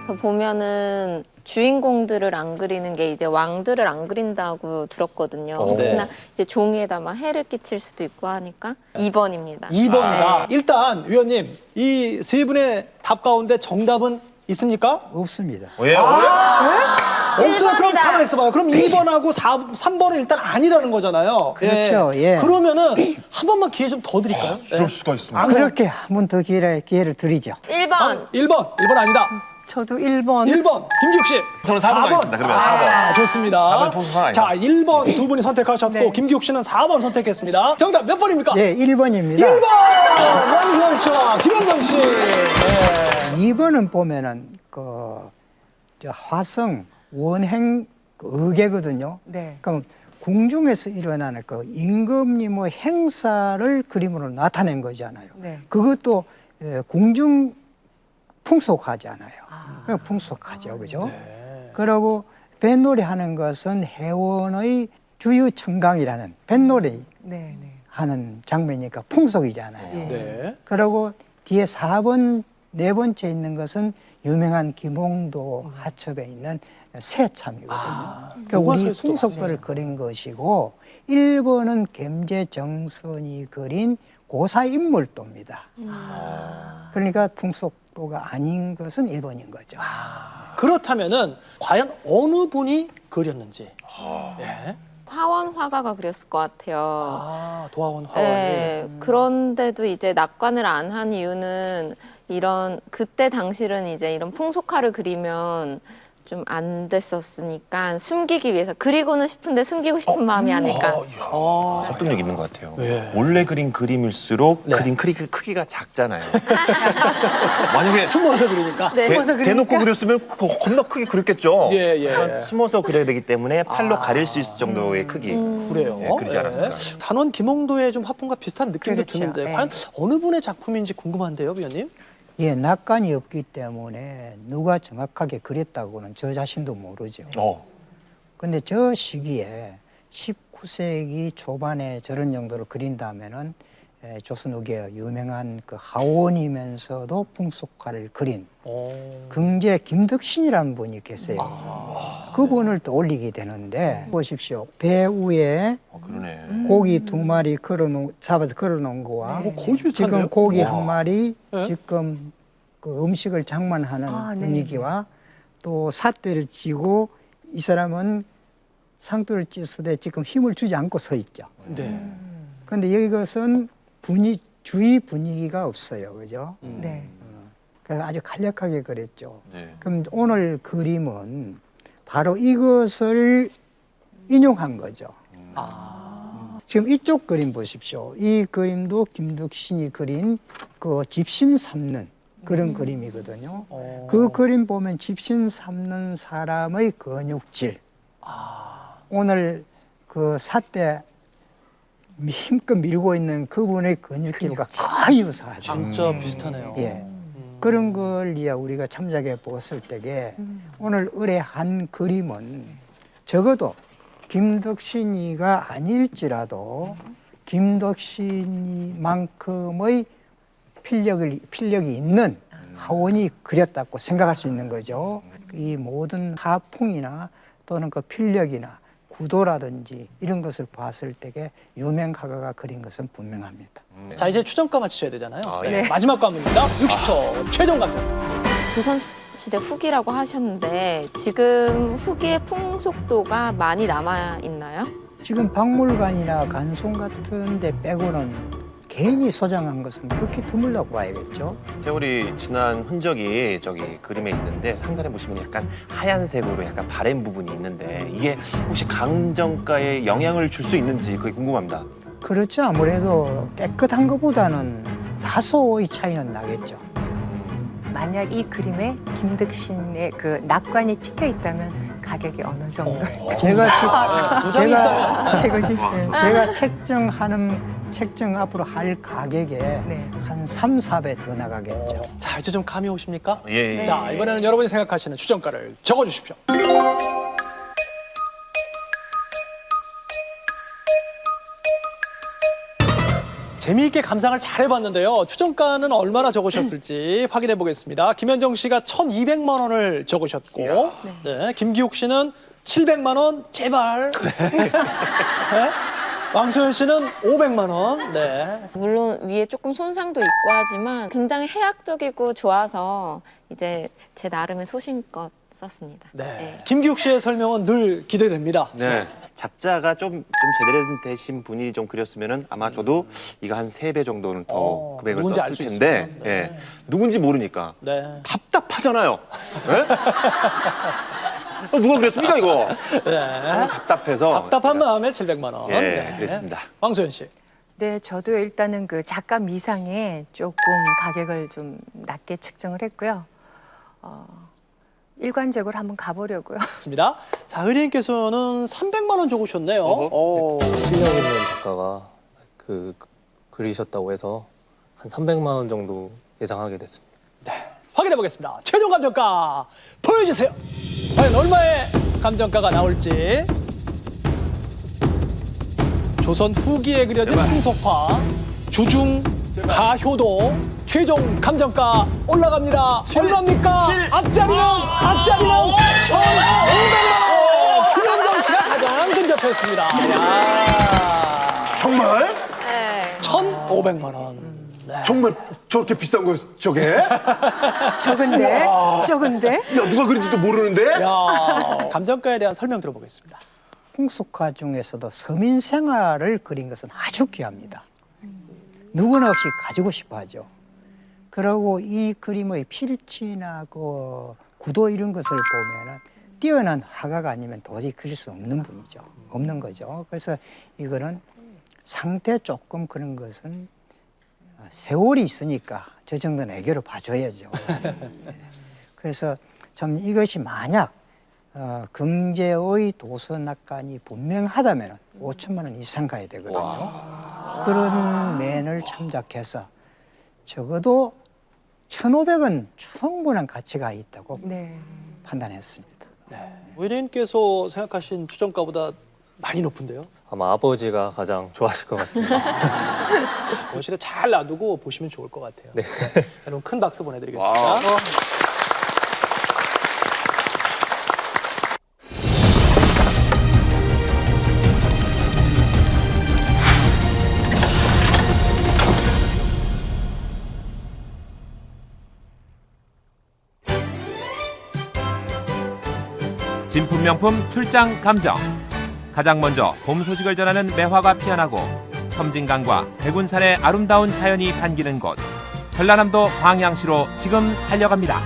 그래서 보면은 주인공들을 안 그리는 게 이제 왕들을 안 그린다고 들었거든요. 혹시나 이제 종이에다 막 해를 끼칠 수도 있고 하니까 2번입니다. 2번이다. 일단 위원님, 이 세 분의 답 가운데 정답은 있습니까? 없습니다. 왜요? 없어요. 그럼 1번이다. 가만히 있어봐요. 그럼 2번하고 3번은 일단 아니라는 거잖아요. 그렇죠, 예. 그러면은 한 번만 기회 좀 더 드릴까요? 그럴 수가 있습니다. 그렇게 한 번 더 기회를 드리죠. 1번. 1번 아니다. 저도 1번. 1번 김기욱 씨. 저는 4번 하겠습니다. 그러면 4번. 좋습니다. 4번 풍속은 아니다. 자, 1번 두 분이 선택하셨고 네. 김기욱 씨는 4번 선택했습니다. 정답 몇 번입니까? 예, 1번입니다. 1번! 원주원 씨와 김현정 씨. 2번은 보면은 저 화성 원행 의계거든요. 네. 그럼 궁중에서 일어나는 그 임금님의 행사를 그림으로 나타낸 거잖아요. 네. 그것도 궁중 풍속하잖아요. 풍속하죠, 그죠? 그리고 뱃놀이 하는 것은 해원의 주유청강이라는 뱃놀이 네, 네. 하는 장면이니까 풍속이잖아요. 네. 그리고 뒤에 4번, 네 번째 있는 것은 유명한 김홍도 하첩에 있는 새참이거든요. 그러니까 우리 뭐가 서 풍속도를 그린 것이고 1번은 gem제정선이 그린 고사인물도입니다. 그러니까 풍속도가 아닌 것은 1번인 거죠. 그렇다면은 과연 어느 분이 그렸는지. 예. 화원 화가가 그렸을 것 같아요. 도화원 화원이. 네, 그런데도 이제 낙관을 안 한 이유는 이런 그때 당시는 이제 이런 풍속화를 그리면 좀 안 됐었으니까 숨기기 위해서 그리고는 싶은데 숨기고 싶은 마음이 아닐까. 설득력 있는 것 같아요. 예. 원래 그린 그림일수록 네. 그림 크기가 작잖아요. 만약에 숨어서 그리니까. 대놓고 그렸으면 겁나 크게 그렸겠죠. 예, 예. 하지만 숨어서 그려야 되기 때문에 팔로 가릴 수 있을 정도의 크기. 그래요. 예, 그리지 않았을까. 단원 김홍도의 좀 화풍과 비슷한 느낌도 그렇죠. 드는데 네. 과연 어느 분의 작품인지 궁금한데요, 위원님? 예, 낙관이 없기 때문에 누가 정확하게 그렸다고는 저 자신도 모르죠. 근데 저 시기에 19세기 초반에 저런 정도로 그린다면은 조선 후기의 유명한 그 하원이면서도 풍속화를 그린 긍제 김덕신이라는 분이 계세요. 그분을 또 올리게 되는데 보십시오. 배 위에 그러네. 고기 2마리 잡아서 걸어놓은 거와 거의 비슷한데요? 지금 고기 1마리 네? 지금 그 음식을 장만하는 네. 분위기와 또 삿대를 쥐고 이 사람은 상투를 찢으되 지금 힘을 주지 않고 서 있죠. 네. 그런데 이것은 주의 분위기가 없어요. 그죠? 네. 그래서 아주 간략하게 그랬죠. 네. 그럼 오늘 그림은 바로 이것을 인용한 거죠. 지금 이쪽 그림 보십시오. 이 그림도 김덕신이 그린 그 집신 삼는 그런 그림이거든요. 그 그림 보면 집신 삼는 사람의 근육질. 오늘 그 삿대 힘껏 밀고 있는 그분의 근육질과 거의 유사하죠. 진짜 비슷하네요. 예. 그런 걸 이제 우리가 참작해 보았을 때에 오늘 의뢰한 그림은 적어도 김덕신이가 아닐지라도 김덕신이만큼의 필력이 있는 하원이 그렸다고 생각할 수 있는 거죠. 이 모든 하풍이나 또는 그 필력이나 구도라든지 이런 것을 봤을 때에 유명 화가가 그린 것은 분명합니다. 자, 이제 추정가 맞히셔야 되잖아요. 예. 마지막 과목입니다. 60초 최종 감정. 조선시대 후기라고 하셨는데 지금 후기의 풍속도가 많이 남아 있나요? 지금 박물관이나 간송 같은 데 빼고는 개인이 소장한 것은 극히 드물다고 봐야겠죠. 태월이 지난 흔적이 저기 그림에 있는데 상단에 보시면 약간 하얀색으로 약간 바랜 부분이 있는데 이게 혹시 강정가에 영향을 줄 수 있는지 그게 궁금합니다. 그렇죠. 아무래도 깨끗한 것보다는 다소의 차이는 나겠죠. 만약 이 그림에 김덕신의 그 낙관이 찍혀 있다면 가격이 어느 정도? 제가 최고지. 책정 앞으로 할 가격에 네. 한 3, 4배 더 나가겠죠. 자, 이제 좀 감이 오십니까? 예. 자, 이번에는 여러분이 생각하시는 추정가를 적어주십시오. 재미있게 감상을 잘 해봤는데요. 추정가는 얼마나 적으셨을지 확인해 보겠습니다. 김현정 씨가 1,200만 원을 적으셨고, 네, 김기욱 씨는 700만 원, 제발. 네. 왕소연 씨는 500만 원. 네. 물론 위에 조금 손상도 있고 하지만 굉장히 해학적이고 좋아서 이제 제 나름의 소신껏 썼습니다. 네. 김기욱 씨의 설명은 늘 기대됩니다. 네. 작자가 좀 제대로 되신 분이 좀 그렸으면은 아마 저도 이거 한 3배 정도는 더 금액을 누군지 알 썼을 수 텐데, 있으면. 예. 누군지 모르니까 네. 답답하잖아요. 예? 누가 그랬습니까 이거? 너무 답답해서 답답한 제가- 마음에 700만 원. 예, 그랬습니다. 왕소연 씨. 네, 저도 일단은 그 작가 미상에 조금 가격을 좀 낮게 측정을 했고요. 일관적으로 한번 가보려고요. 맞습니다. 자, 의리님께서는 300만 원 적으셨네요. 실력 있는 작가가 그리셨다고 해서 한 300만 원 정도 예상하게 됐습니다. 확인해 보겠습니다. 최종 감정가 보여주세요. 과연 얼마의 감정가가 나올지. 조선 후기에 그려진 풍속화, 주중, 가효도, 최종 감정가 올라갑니다. 얼마입니까? 앞자리는 1,500만 원! 김현정 씨가 가장 근접했습니다. 야. 정말? 네. 1,500만 원. 정말 저렇게 비싼 거 저게? 적은데? 적은데? 야 누가 그런지도 모르는데? 야. 감정가에 대한 설명 들어보겠습니다. 풍속화 중에서도 서민 생활을 그린 것은 아주 귀합니다. 누구나 없이 가지고 싶어 하죠. 그리고 이 그림의 필지나 그 구도 이런 것을 보면은 뛰어난 화가가 아니면 도저히 그릴 수 없는 분이죠. 없는 거죠. 그래서 이거는 상태 조금 그런 것은 세월이 있으니까 저 정도는 애교로 봐줘야죠. 그래서 좀 이것이 만약 금제의 도서낙관이 분명하다면 5천만 원 이상 가야 되거든요. 그런 면을 참작해서 적어도 1,500은 충분한 가치가 있다고 네. 판단했습니다. 의리님께서 생각하신 추정가보다 많이 높은데요? 아마 아버지가 가장 좋아하실 것 같습니다. 거실에 잘 놔두고 보시면 좋을 것 같아요. 네. 여러분 큰 박수 보내드리겠습니다. 와. 진품 명품 출장 감정. 가장 먼저 봄 소식을 전하는 매화가 피어나고 섬진강과 백운산의 아름다운 자연이 반기는 곳 전라남도 광양시로 지금 달려갑니다.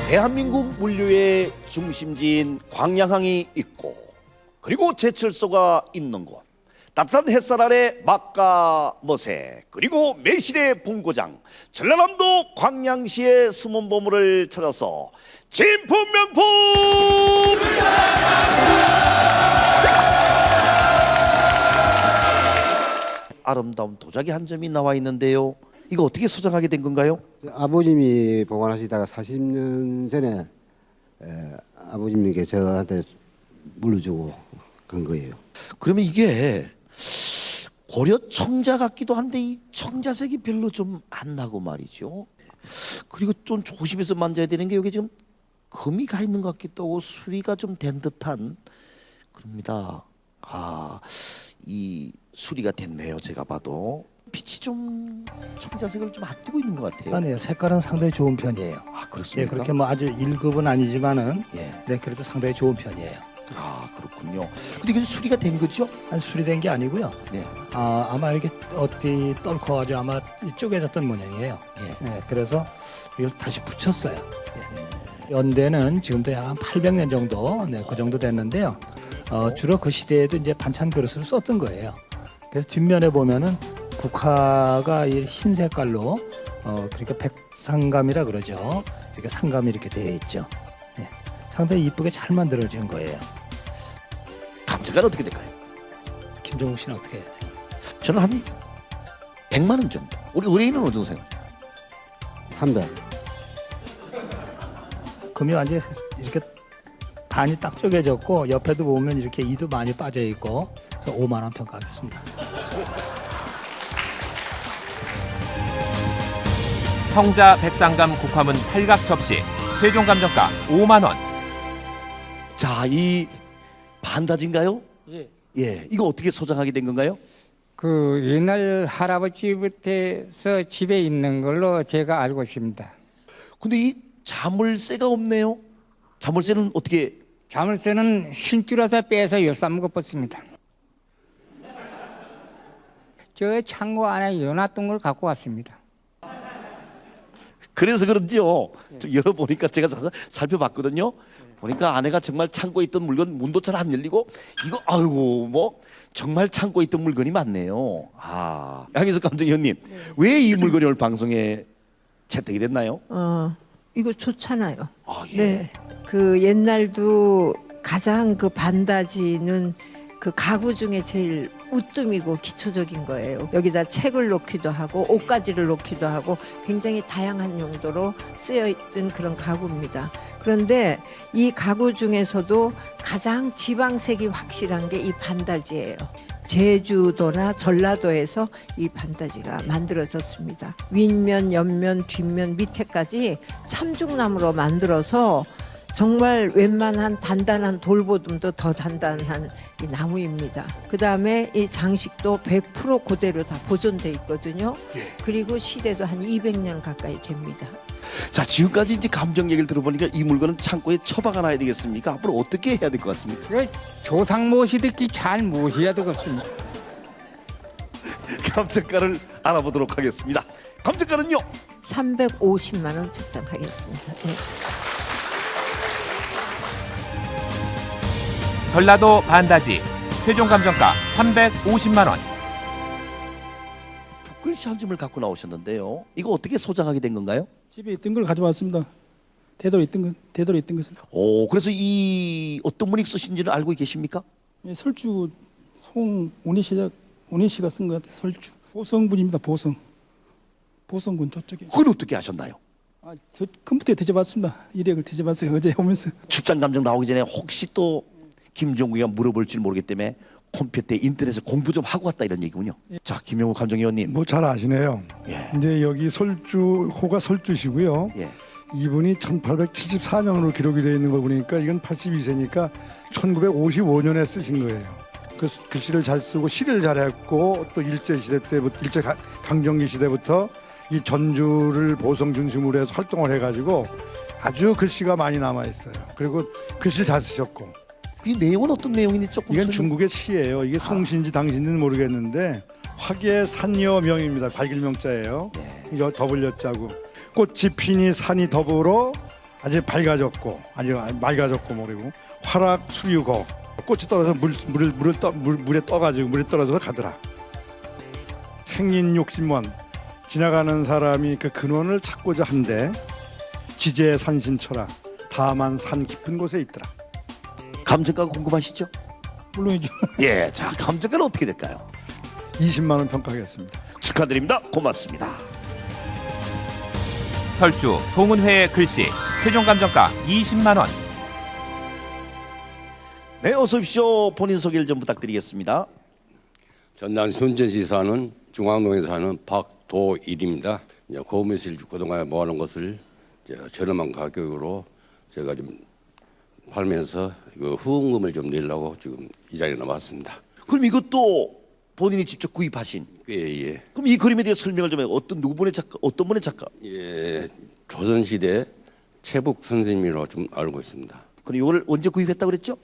대한민국 물류의 중심지인 광양항이 있고 그리고 제철소가 있는 곳, 따뜻한 햇살 아래 맛과 멋에 그리고 매실의 분고장 전라남도 광양시의 숨은 보물을 찾아서 진품 명품 아름다운 도자기 한 점이 나와 있는데요. 이거 어떻게 소장하게 된 건가요? 아버님이 보관하시다가 40년 전에 아버님께 저한테 물려주고 간 거예요. 그러면 이게 고려 청자 같기도 한데 이 청자색이 별로 좀 안 나고 말이죠. 그리고 좀 조심해서 만져야 되는 게 여기 지금 금이 가 있는 것 같기도 하고 수리가 좀 된 듯한 그럽니다. 이 수리가 됐네요. 제가 봐도 빛이 좀 청자색을 좀 아끼고 있는 것 같아요. 아니요, 색깔은 상당히 좋은 편이에요. 아, 예, 그렇습니까? 그렇게 뭐 아주 1급은 아니지만은 예. 네, 그래도 상당히 좋은 편이에요. 아, 그렇군요. 근데 이게 수리가 된 거죠? 한 수리된 게 아니고요. 네. 아마 이렇게 어디 떨커가지고 아마 쪼개졌던 모양이에요. 예. 네, 그래서 이걸 다시 붙였어요. 예. 연대는 지금도 약 한 800년 정도, 네, 그 정도 됐는데요. 주로 그 시대에도 이제 반찬 그릇을 썼던 거예요. 그래서 뒷면에 보면은 국화가 이 흰 색깔로, 그러니까 백상감이라 그러죠. 이렇게 상감이 이렇게 되어 있죠. 네. 상당히 이쁘게 잘 만들어진 거예요. 감정가는 어떻게 될까요? 김종국 씨는 어떻게 해야 돼요? 저는 한 100만 원 정도. 우리 의뢰인은 어느 정도 생각해요? 300. 금이 완전히 이렇게 반이 딱 쪼개졌고 옆에도 보면 이렇게 이도 많이 빠져 있고 그래서 5만 원 평가하겠습니다. 청자 백상감 국화문 팔각 접시 최종 감정가 5만 원. 자, 이 반다지인가요? 예. 예, 이거 어떻게 소장하게 된 건가요? 그 옛날 할아버지부터서 집에 있는 걸로 제가 알고 있습니다. 근데 이 자물쇠가 없네요. 자물쇠는 어떻게? 자물쇠는 신줄여서 빼서 열삼 것 뽑습니다. 저 창고 안에 여놨던 걸 갖고 왔습니다. 그래서 그런지요. 좀 열어보니까 제가 살펴봤거든요. 보니까 아내가 정말 창고에 있던 물건 문도 잘 안 열리고 이거 아이고 뭐 정말 창고에 있던 물건이 많네요. 아, 양희석 감독위원님, 왜 이 물건이 오늘 방송에 채택이 됐나요? 이거 좋잖아요. 아, 예. 네. 그 옛날도 가장 그 반다지는 그 가구 중에 제일 우뜸이고 기초적인 거예요. 여기다 책을 놓기도 하고 옷가지를 놓기도 하고 굉장히 다양한 용도로 쓰여 있던 그런 가구입니다. 그런데 이 가구 중에서도 가장 지방색이 확실한 게 이 반다지예요. 제주도나 전라도에서 이 반다지가 만들어졌습니다. 윗면, 옆면, 뒷면, 밑에까지 참중나무로 만들어서 정말 웬만한 단단한 돌보듬도 더 단단한 이 나무입니다. 그 다음에 이 장식도 100% 그대로 다 보존돼 있거든요. 그리고 시대도 한 200년 가까이 됩니다. 자, 지금까지 이제 감정 얘기를 들어보니까 이 물건은 창고에 처박아 놔야 되겠습니까? 앞으로 어떻게 해야 될 것 같습니까? 조상 모시듯이 잘 모셔야 되겠습니다. 감정가를 알아보도록 하겠습니다. 감정가는요? 350만 원 책정하겠습니다. 네. 전라도 반다지 최종 감정가 350만 원. 붓글씨 한 줌을 갖고 나오셨는데요. 이거 어떻게 소장하게 된 건가요? 집에 있던 걸 가져왔습니다. 되도록 있던 것은. 오, 그래서 이 어떤 분이 쓰신지는 알고 계십니까? 예, 설주 송온희 씨가 쓴 것 같아요. 설주. 보성군입니다. 보성군 저쪽에. 그걸 어떻게 아셨나요? 저 컴퓨터에 뒤져봤습니다. 이력을 뒤져봤어요. 어제 오면서. 출장 감정 나오기 전에 혹시 또 김종국이가 물어볼지 모르기 때문에 컴퓨터 인터넷에 공부 좀 하고 왔다 이런 얘기군요. 자, 김용국 감정위원님. 뭐 잘 아시네요. 예. 이제 여기 호가 설주시고요. 예. 이분이 1874년으로 기록이 되어 있는 거 보니까 이건 82세니까 1955년에 쓰신 거예요. 그 글씨를 잘 쓰고 시를 잘했고 또 일제 강점기 시대부터 이 전주를 보성 중심으로 해서 활동을 해가지고 아주 글씨가 많이 남아 있어요. 그리고 글씨를 잘 쓰셨고. 이 내용은 어떤 내용인지 조금 이건 중국의 시예요. 이게 송신지 당신지는 모르겠는데 화계 산여명입니다. 발길명자예요. 더블 여자고 꽃이 피니 산이 더불어 아주 밝아졌고 모르고 화락 수유거 꽃이 떨어져 물에 떠가지고 물에 떨어져서 가더라. 행인 욕심원 지나가는 사람이 그 근원을 찾고자 한데 지제 산신처라 다만 산 깊은 곳에 있더라. 감정가가 궁금하시죠? 물론이죠. 예, 자, 감정가는 어떻게 될까요? 20만 원 평가하겠습니다. 축하드립니다. 고맙습니다. 설주 송은회의 글씨 최종 감정가 20만 원. 네, 어서 오십시오. 본인 소개를 좀 부탁드리겠습니다. 전남 순천시 사는 중앙동에 사는 박도일입니다. 고무실 그동안 모아놓은 것을 저렴한 가격으로 제가 좀 팔면서 후원금을 좀 내려고 지금 이 자리에 나왔습니다. 그럼 이것도 본인이 직접 구입하신? 예. 그럼 이 그림에 대해 설명을 좀 해요. 어떤 분의 작가? 예, 조선시대 최북 선생님으로 좀 알고 있습니다. 그럼 이거를 언제 구입했다고 그랬죠?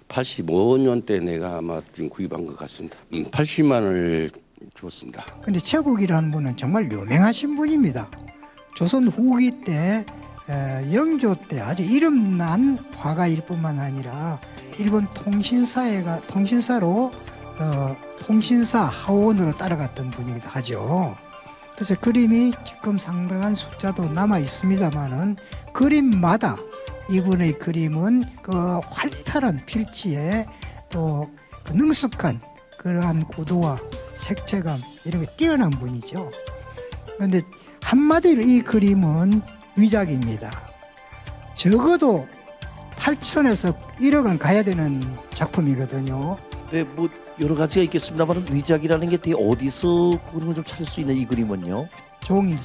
85년 때 내가 아마 지금 구입한 것 같습니다. 80만 원을 줬습니다. 근데 최북이라는 분은 정말 유명하신 분입니다. 조선 후기 때 영조 때 아주 이름난 화가일 뿐만 아니라 일본 통신사로 통신사 하원으로 따라갔던 분이기도 하죠. 그래서 그림이 지금 상당한 숫자도 남아 있습니다만은 그림마다 이분의 그림은 그 활달한 필지에 또 그 능숙한 그러한 구도와 색채감 이런 게 뛰어난 분이죠. 그런데 한마디로 이 그림은 위작입니다. 적어도 8천에서 1억 원 가야 되는 작품이거든요. 네, 뭐 여러 가지가 있겠습니다만 위작이라는 게 되게 어디서 그런 걸 좀 찾을 수 있는 이 그림은요? 종이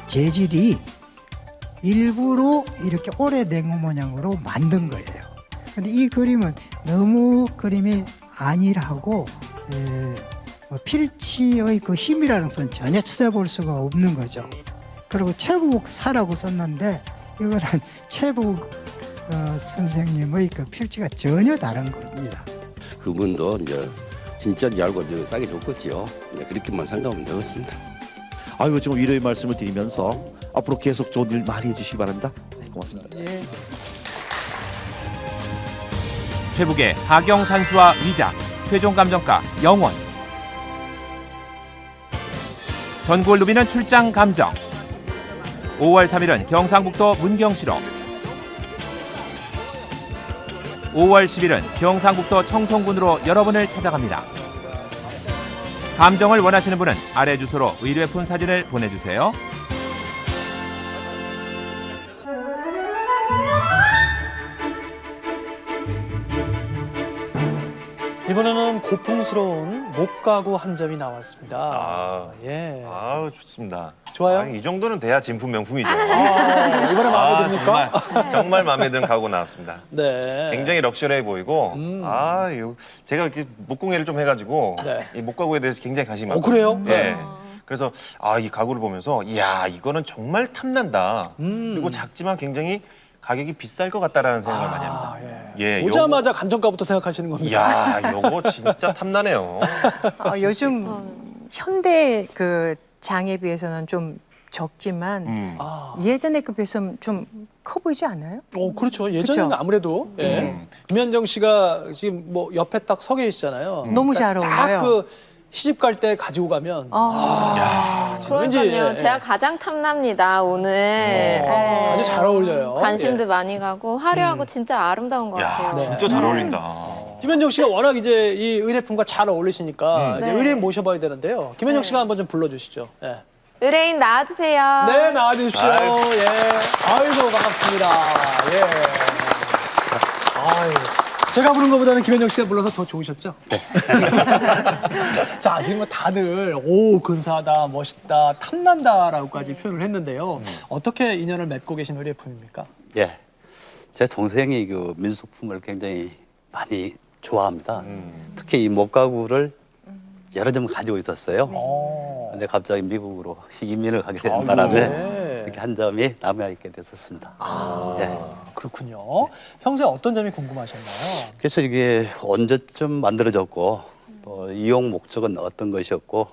재질이 일부러 이렇게 오래된 모양으로 만든 거예요. 근데 이 그림은 너무 그림이 안일하고 필치의 그 힘이라는 것은 전혀 찾아볼 수가 없는 거죠. 그리고 최북 사라고 썼는데 이거는 최북 선생님의 그 필치가 전혀 다른 겁니다. 그분도 이제 진짜인지 알고 이제 싸게 줬겠지요. 그렇게만 생각하면 되겠습니다. 아이고 지금 위로의 말씀을 드리면서 앞으로 계속 좋은 일 많이 해주시기 바랍니다. 네, 고맙습니다. 최북의 하경 산수와 위작, 최종 감정가 영원. 전국을 누비는 출장 감정. 5월 3일은 경상북도 문경시로, 5월 10일은 경상북도 청송군으로 여러분을 찾아갑니다. 감정을 원하시는 분은 아래 주소로 의뢰품 사진을 보내주세요. 이번에는 고풍스러운 목가구 한 점이 나왔습니다. 예. 좋습니다. 좋아요? 이 정도는 돼야 진품 명품이죠. 이번에 마음에 듭니까? 정말 마음에 드는 가구 나왔습니다. 네. 굉장히 럭셔리해 보이고, 제가 이렇게 목공예를 좀 해가지고 이 목가구에 대해서 굉장히 관심이 많아요. 그래요? 예. 그래서 이 가구를 보면서 이야 이거는 정말 탐난다. 그리고 작지만 굉장히 가격이 비쌀 것 같다라는 생각을 많이 합니다. 예. 보자마자 감정가부터 생각하시는 겁니다. 이야 요거 진짜 탐나네요. 요즘 현대 그 장에 비해서는 좀 적지만 예전에 그 비해서는 좀 커 보이지 않아요? 그렇죠. 예전에는 그쵸? 아무래도 김현정 씨가 지금 뭐 옆에 딱 서 계시잖아요. 너무 잘 어울려요. 딱 시집 갈 때 가지고 가면 그러니까요. 제가 가장 탐납니다, 오늘. 아주 잘 어울려요. 관심도 많이 가고 화려하고 진짜 아름다운 것 같아요. 진짜 잘 어울린다. 김현정 씨가 워낙 이제 이 의뢰품과 잘 어울리시니까 이제 네. 의뢰인 모셔봐야 되는데요. 김현정 씨가 한번 좀 불러주시죠. 예. 의뢰인 나와주세요. 네, 나와주십시오. 예. 아이고, 반갑습니다. 예. 제가 부른 것보다는 김현정 씨가 불러서 더 좋으셨죠? 네. 자, 지금 뭐 다들 오, 근사하다, 멋있다, 탐난다라고까지 표현을 했는데요. 어떻게 인연을 맺고 계신 의뢰품입니까? 예, 제 동생이 그 민속품을 굉장히 많이 좋아합니다. 특히 이 목가구를 여러 점 가지고 있었어요. 근데 갑자기 미국으로 이민을 가게 된 바람에 이렇게 한 점이 남아있게 됐었습니다. 그렇군요. 평소에 어떤 점이 궁금하셨나요? 그래서 이게 언제쯤 만들어졌고 또 이용 목적은 어떤 것이었고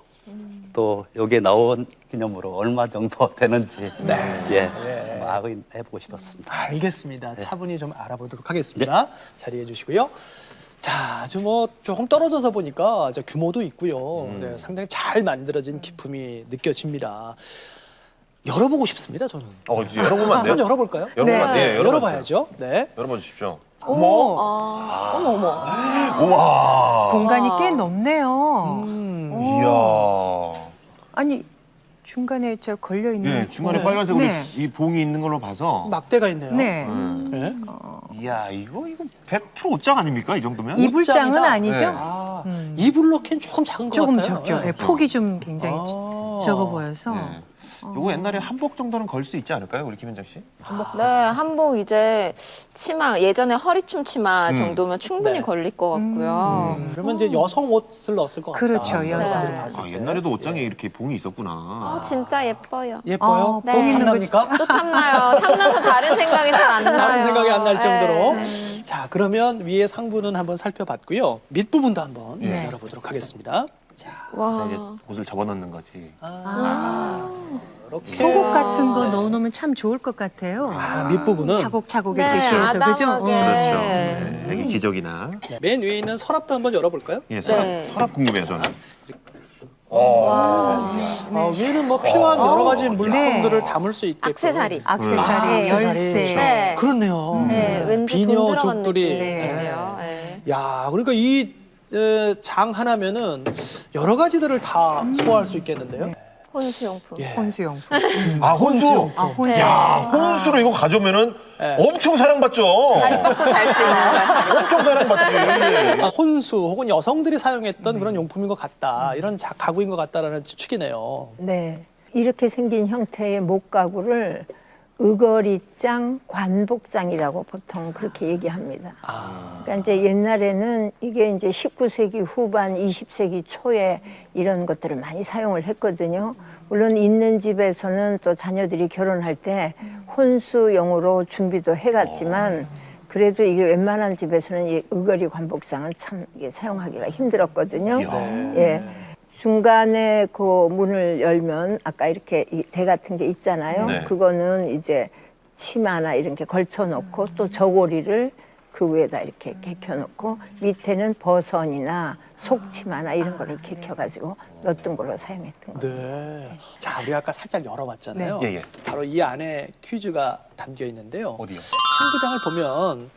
또 여기에 나온 기념으로 얼마 정도 되는지 확인해보고 싶었습니다. 알겠습니다. 차분히 좀 알아보도록 하겠습니다. 자리해 주시고요. 자, 뭐 조금 떨어져서 보니까 규모도 있고요. 상당히 잘 만들어진 기품이 느껴집니다. 열어보고 싶습니다, 저는. 열어보면 안 돼요? 한번 열어볼까요? 열어보면 열어봐야죠. 네. 열어봐 주십시오. 어머. 우와. 공간이 꽤 넓네요. 이야. 아니 중간에 저 걸려 있는 중간에 빨간색으로 이 봉이 있는 걸로 봐서 막대가 있네요. 네. 이야 이거 100% 옷장 아닙니까 이 정도면? 이불장은 아니죠? 이불 넣기엔 조금 작은 것 조금 같아요. 적죠. 폭이 좀 굉장히 적어 보여서. 요거 옛날에 한복 정도는 걸 수 있지 않을까요, 우리 김현정 씨? 네, 한복 이제 치마, 예전에 허리춤 치마 정도면 충분히 걸릴 것 같고요. 그러면 이제 여성 옷을 넣었을 것 같다. 그렇죠, 여성. 옛날에도 옷장에 이렇게 봉이 있었구나. 진짜 예뻐요. 예뻐요? 네. 복 탐납니까? 또 탐나요. 탐나서 다른 생각이 잘 안 나요. 다른 생각이 안 날 정도로. 네. 자, 그러면 위에 상부는 한번 살펴봤고요. 밑부분도 한번 열어보도록 하겠습니다. 와. 이제 옷을 접어 넣는 거지. 이렇게. 속옷 같은 거 넣어놓으면 참 좋을 것 같아요. 밑부분은 차곡차곡 네, 이렇게 뒤에서 그죠? 아담하게. 여기 기적이나. 맨 위에 있는 서랍도 한번 열어볼까요? 예, 네. 서랍 궁금해요 저는. 위에는 뭐 필요한 여러 가지 물품들을 담을 수 있게끔. 액세서리. 액세서리, 열쇠. 네. 그렇네요. 네, 왠지 비녀 돈 들어간 족들이. 느낌인데요. 네. 야, 그러니까 이 장 하나면은 여러 가지들을 다 소화할 수 있겠는데요. 혼수용품. 예. 혼수용품. 아, 혼수. 아, 혼수. 야, 혼수로 이거 가져오면은 엄청 사랑받죠. 다리 뻗고 잘 수 있는 거예요. 엄청 사랑받지. 아, 혼수 혹은 여성들이 사용했던 그런 용품인 것 같다. 이런 가구인 것 같다라는 추측이네요. 네. 이렇게 생긴 형태의 목가구를 의거리장, 관복장이라고 보통 그렇게 얘기합니다. 그러니까 이제 옛날에는 이게 이제 19세기 후반, 20세기 초에 이런 것들을 많이 사용을 했거든요. 물론 있는 집에서는 또 자녀들이 결혼할 때 혼수용으로 준비도 해갔지만 그래도 이게 웬만한 집에서는 이 의거리 관복장은 참 이게 사용하기가 힘들었거든요. 예. 중간에 그 문을 열면 아까 이렇게 이 대 같은 게 있잖아요. 네. 그거는 이제 치마나 이런 게 걸쳐 놓고 또 저고리를 그 위에다 이렇게 개켜 놓고 밑에는 버선이나 속치마나 이런 거를 개켜 가지고 넣었던 걸로 사용했던 거예요. 네. 자, 우리 아까 살짝 열어봤잖아요. 네. 예, 예. 바로 이 안에 퀴즈가 담겨 있는데요. 어디요? 상부장을 보면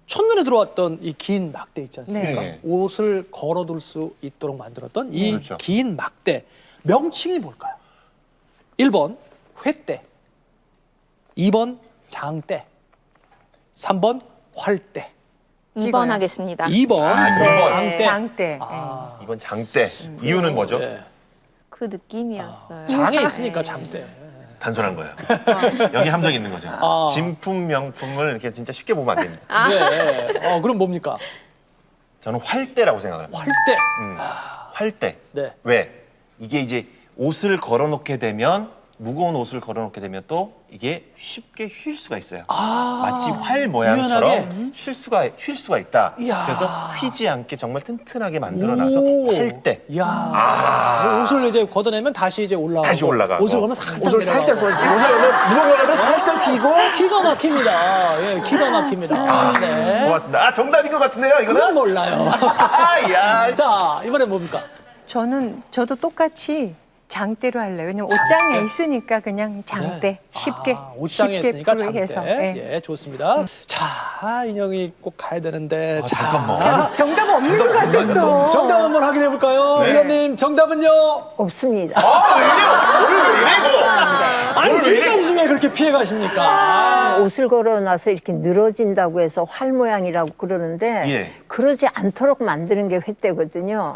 첫눈에 들어왔던 이 긴 막대 있지 않습니까? 네. 옷을 걸어둘 수 있도록 만들었던 이 그렇죠. 긴 막대. 명칭이 뭘까요? 1번 회대, 2번 장대, 3번 활대. 2번 하겠습니다. 2번 네. 장대. 장대. 이번 장대. 이유는 뭐죠? 네. 그 느낌이었어요. 장에 있으니까 장대. 단순한 거예요. 여기 함정 있는 거죠. 진품 명품을 이렇게 진짜 쉽게 보면 안 됩니다. 네. 그럼 뭡니까? 저는 활대라고 생각합니다. 활대. 활대. 네. 왜? 이게 이제 옷을 걸어놓게 되면 무거운 옷을 걸어놓게 되면 또 이게 쉽게 휠 수가 있어요. 마치 활 모양처럼 유연하게? 휠 수가 있다. 이야. 그래서 휘지 않게 정말 튼튼하게 만들어놔서 활대. 이야. 옷을 이제 걷어내면 다시 이제 올라가고. 다시 올라가고. 옷을 걸면 살짝 옷을 살짝 내려가고. 걸어. 옷을 걸면 무거운 거를 살짝 휘고. 기가 막힙니다. 예, 기가 막힙니다. 네. 고맙습니다. 정답인 것 같은데요, 이거는? 그건 몰라요. 야. 자, 이번엔 뭡니까? 저도 똑같이 장대로 할래요. 왜냐면 옷장에 있으니까 그냥 장대 쉽게 옷장에 쉽게 있으니까 풀이해서. 장대. 예, 좋습니다. 자, 인형이 꼭 가야 되는데. 잠깐만. 자, 정답 없는 것 같아 또. 정답 한번 확인해 볼까요? 네. 위원님, 정답은요? 없습니다. 오늘 왜 이래, 이거? 아니, 지금까지 중에 그렇게 피해 가십니까? 옷을 걸어놔서 이렇게 늘어진다고 해서 활 모양이라고 그러는데 예. 그러지 않도록 만드는 게 회대거든요.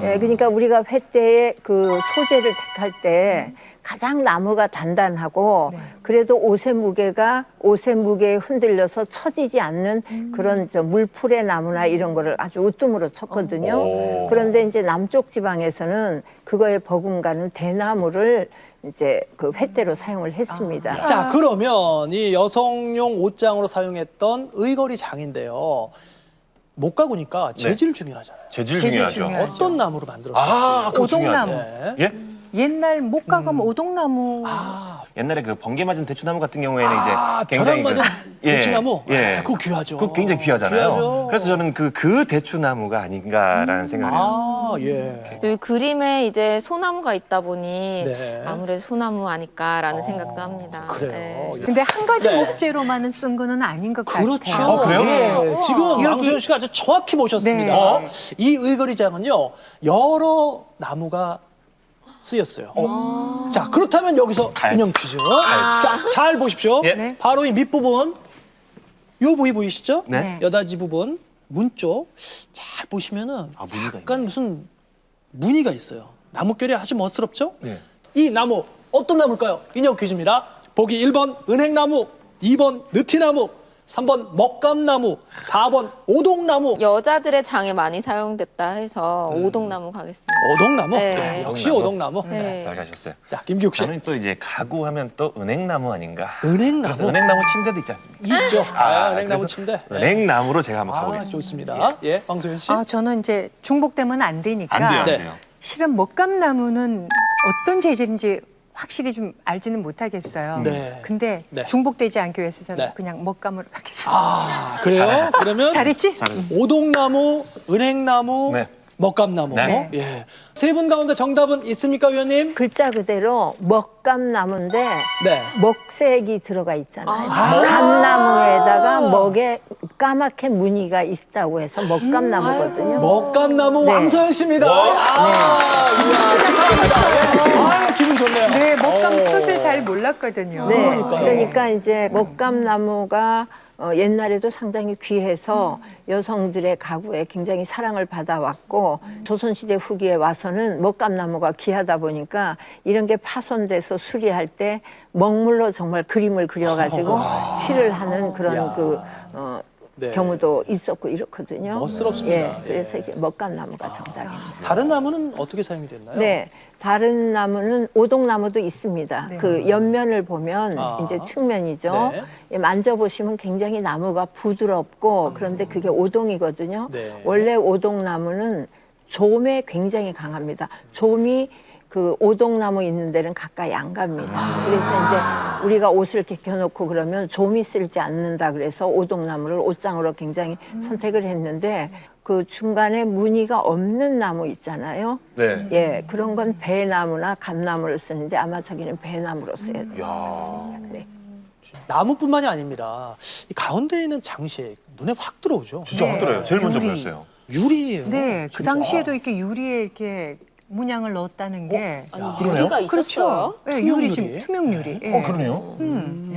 예, 그러니까 우리가 회대의 그 소재를 택할 때 가장 나무가 단단하고 그래도 옷의 무게에 흔들려서 처지지 않는 그런 저 물풀의 나무나 이런 거를 아주 으뜸으로 쳤거든요. 그런데 이제 남쪽 지방에서는 그거에 버금가는 대나무를 이제 그 회대로 사용을 했습니다. 자, 그러면 이 여성용 옷장으로 사용했던 의거리 장인데요. 목가구니까 재질 중요하잖아요. 재질 재질 중요하죠. 중요하죠. 어떤 나무로 만들었을지. 그거 오동나무. 중요하죠. 네. 예? 옛날 못 가면 오동나무. 옛날에 그 번개 맞은 대추나무 같은 경우에는 이제 벼락 굉장히 맞은 대추나무? 예. 그거 귀하죠. 그거 굉장히 귀하잖아요. 귀하죠. 그래서 저는 그 대추나무가 아닌가라는 생각을 해요. 예. 여기 그림에 이제 소나무가 있다 보니 네. 아무래도 소나무 아닐까라는 생각도 합니다. 그래요. 네. 근데 한 가지 네. 목재로만은 쓴 거는 아닌 것 그렇죠. 같아요. 그래요? 예. 지금 여기- 왕소연 씨가 아주 정확히 보셨습니다. 네. 이 의거리장은요, 여러 나무가 쓰였어요. 자, 그렇다면 여기서 인형 퀴즈. 자, 잘 보십시오. 예. 네. 바로 이 밑부분, 요 부위 보이시죠? 네. 여다지 부분, 문 쪽. 잘 보시면은 무늬가 약간 무슨 무늬가 있어요. 나뭇결이 아주 멋스럽죠? 네. 이 나무, 어떤 나무일까요? 인형 퀴즈입니다. 보기 1번 은행나무, 2번 느티나무, 3번 먹감나무, 4번 오동나무. 여자들의 장에 많이 사용됐다 해서 오동나무 가겠습니다. 오동나무? 네. 네, 역시 오동나무. 네. 잘 가셨어요. 자, 김기욱 씨. 저는 또 이제 가구 하면 또 은행나무 아닌가. 은행나무? 그래서 은행나무 침대도 있지 않습니까? 있죠. 은행나무 그래서 침대. 네. 은행나무로 제가 한번 가보겠습니다. 좋습니다. 예, 황소연 씨. 저는 이제 중복되면 안 되니까. 안 돼요, 안 네. 돼요. 실은 먹감나무는 어떤 재질인지 확실히 좀 알지는 못하겠어요. 네. 근데 네. 중복되지 않기 위해서 저는 네. 그냥 먹감으로 하겠습니다. 그래요? 그러면 잘했지? 오동나무, 은행나무, 네. 먹감나무. 네. 예. 세 분 가운데 정답은 있습니까, 위원님? 글자 그대로 먹감나무인데 네. 먹색이 들어가 있잖아요. 감나무에다가 먹에 까맣게 무늬가 있다고 해서 먹감나무거든요. 먹감나무 네. 왕소연 씨입니다. 이야, 축하합니다. 아유, 기분 좋네요. 네, 먹감 뜻을 잘 몰랐거든요. 네, 그러니까요. 그러니까 이제 먹감나무가 옛날에도 상당히 귀해서 여성들의 가구에 굉장히 사랑을 받아왔고 조선시대 후기에 와서는 먹감나무가 귀하다 보니까 이런 게 파손돼서 수리할 때 먹물로 정말 그림을 그려가지고 칠을 하는 그런 네. 경우도 있었고 이렇거든요. 멋스럽습니다. 예, 그래서 이게 먹감나무가 정답입니다. 다른 나무는 어떻게 사용이 됐나요? 네, 다른 나무는 오동나무도 있습니다. 그 옆면을 보면 이제 측면이죠. 네. 예, 만져보시면 굉장히 나무가 부드럽고 그런데 그게 오동이거든요. 네. 원래 오동나무는 좀에 굉장히 강합니다. 좀이 그 오동나무 있는 데는 가까이 안 갑니다. 그래서 이제 우리가 옷을 이렇게 켜놓고 그러면 좀이 쓸지 않는다 그래서 오동나무를 옷장으로 굉장히 선택을 했는데 그 중간에 무늬가 없는 나무 있잖아요. 네. 예, 그런 건 배나무나 감나무를 쓰는데 아마 저기는 배나무로 써야 될 것 같습니다. 네. 나무뿐만이 아닙니다. 이 가운데 있는 장식 눈에 확 들어오죠. 진짜 확 들어요. 제일 먼저 유리. 보였어요. 유리예요. 네, 그 진짜. 당시에도 이렇게 유리에 이렇게 문양을 넣었다는 게 유리가 있었어요? 그렇죠. 네, 투명 유리 유리? 지금 투명 유리. 예. 그러네요.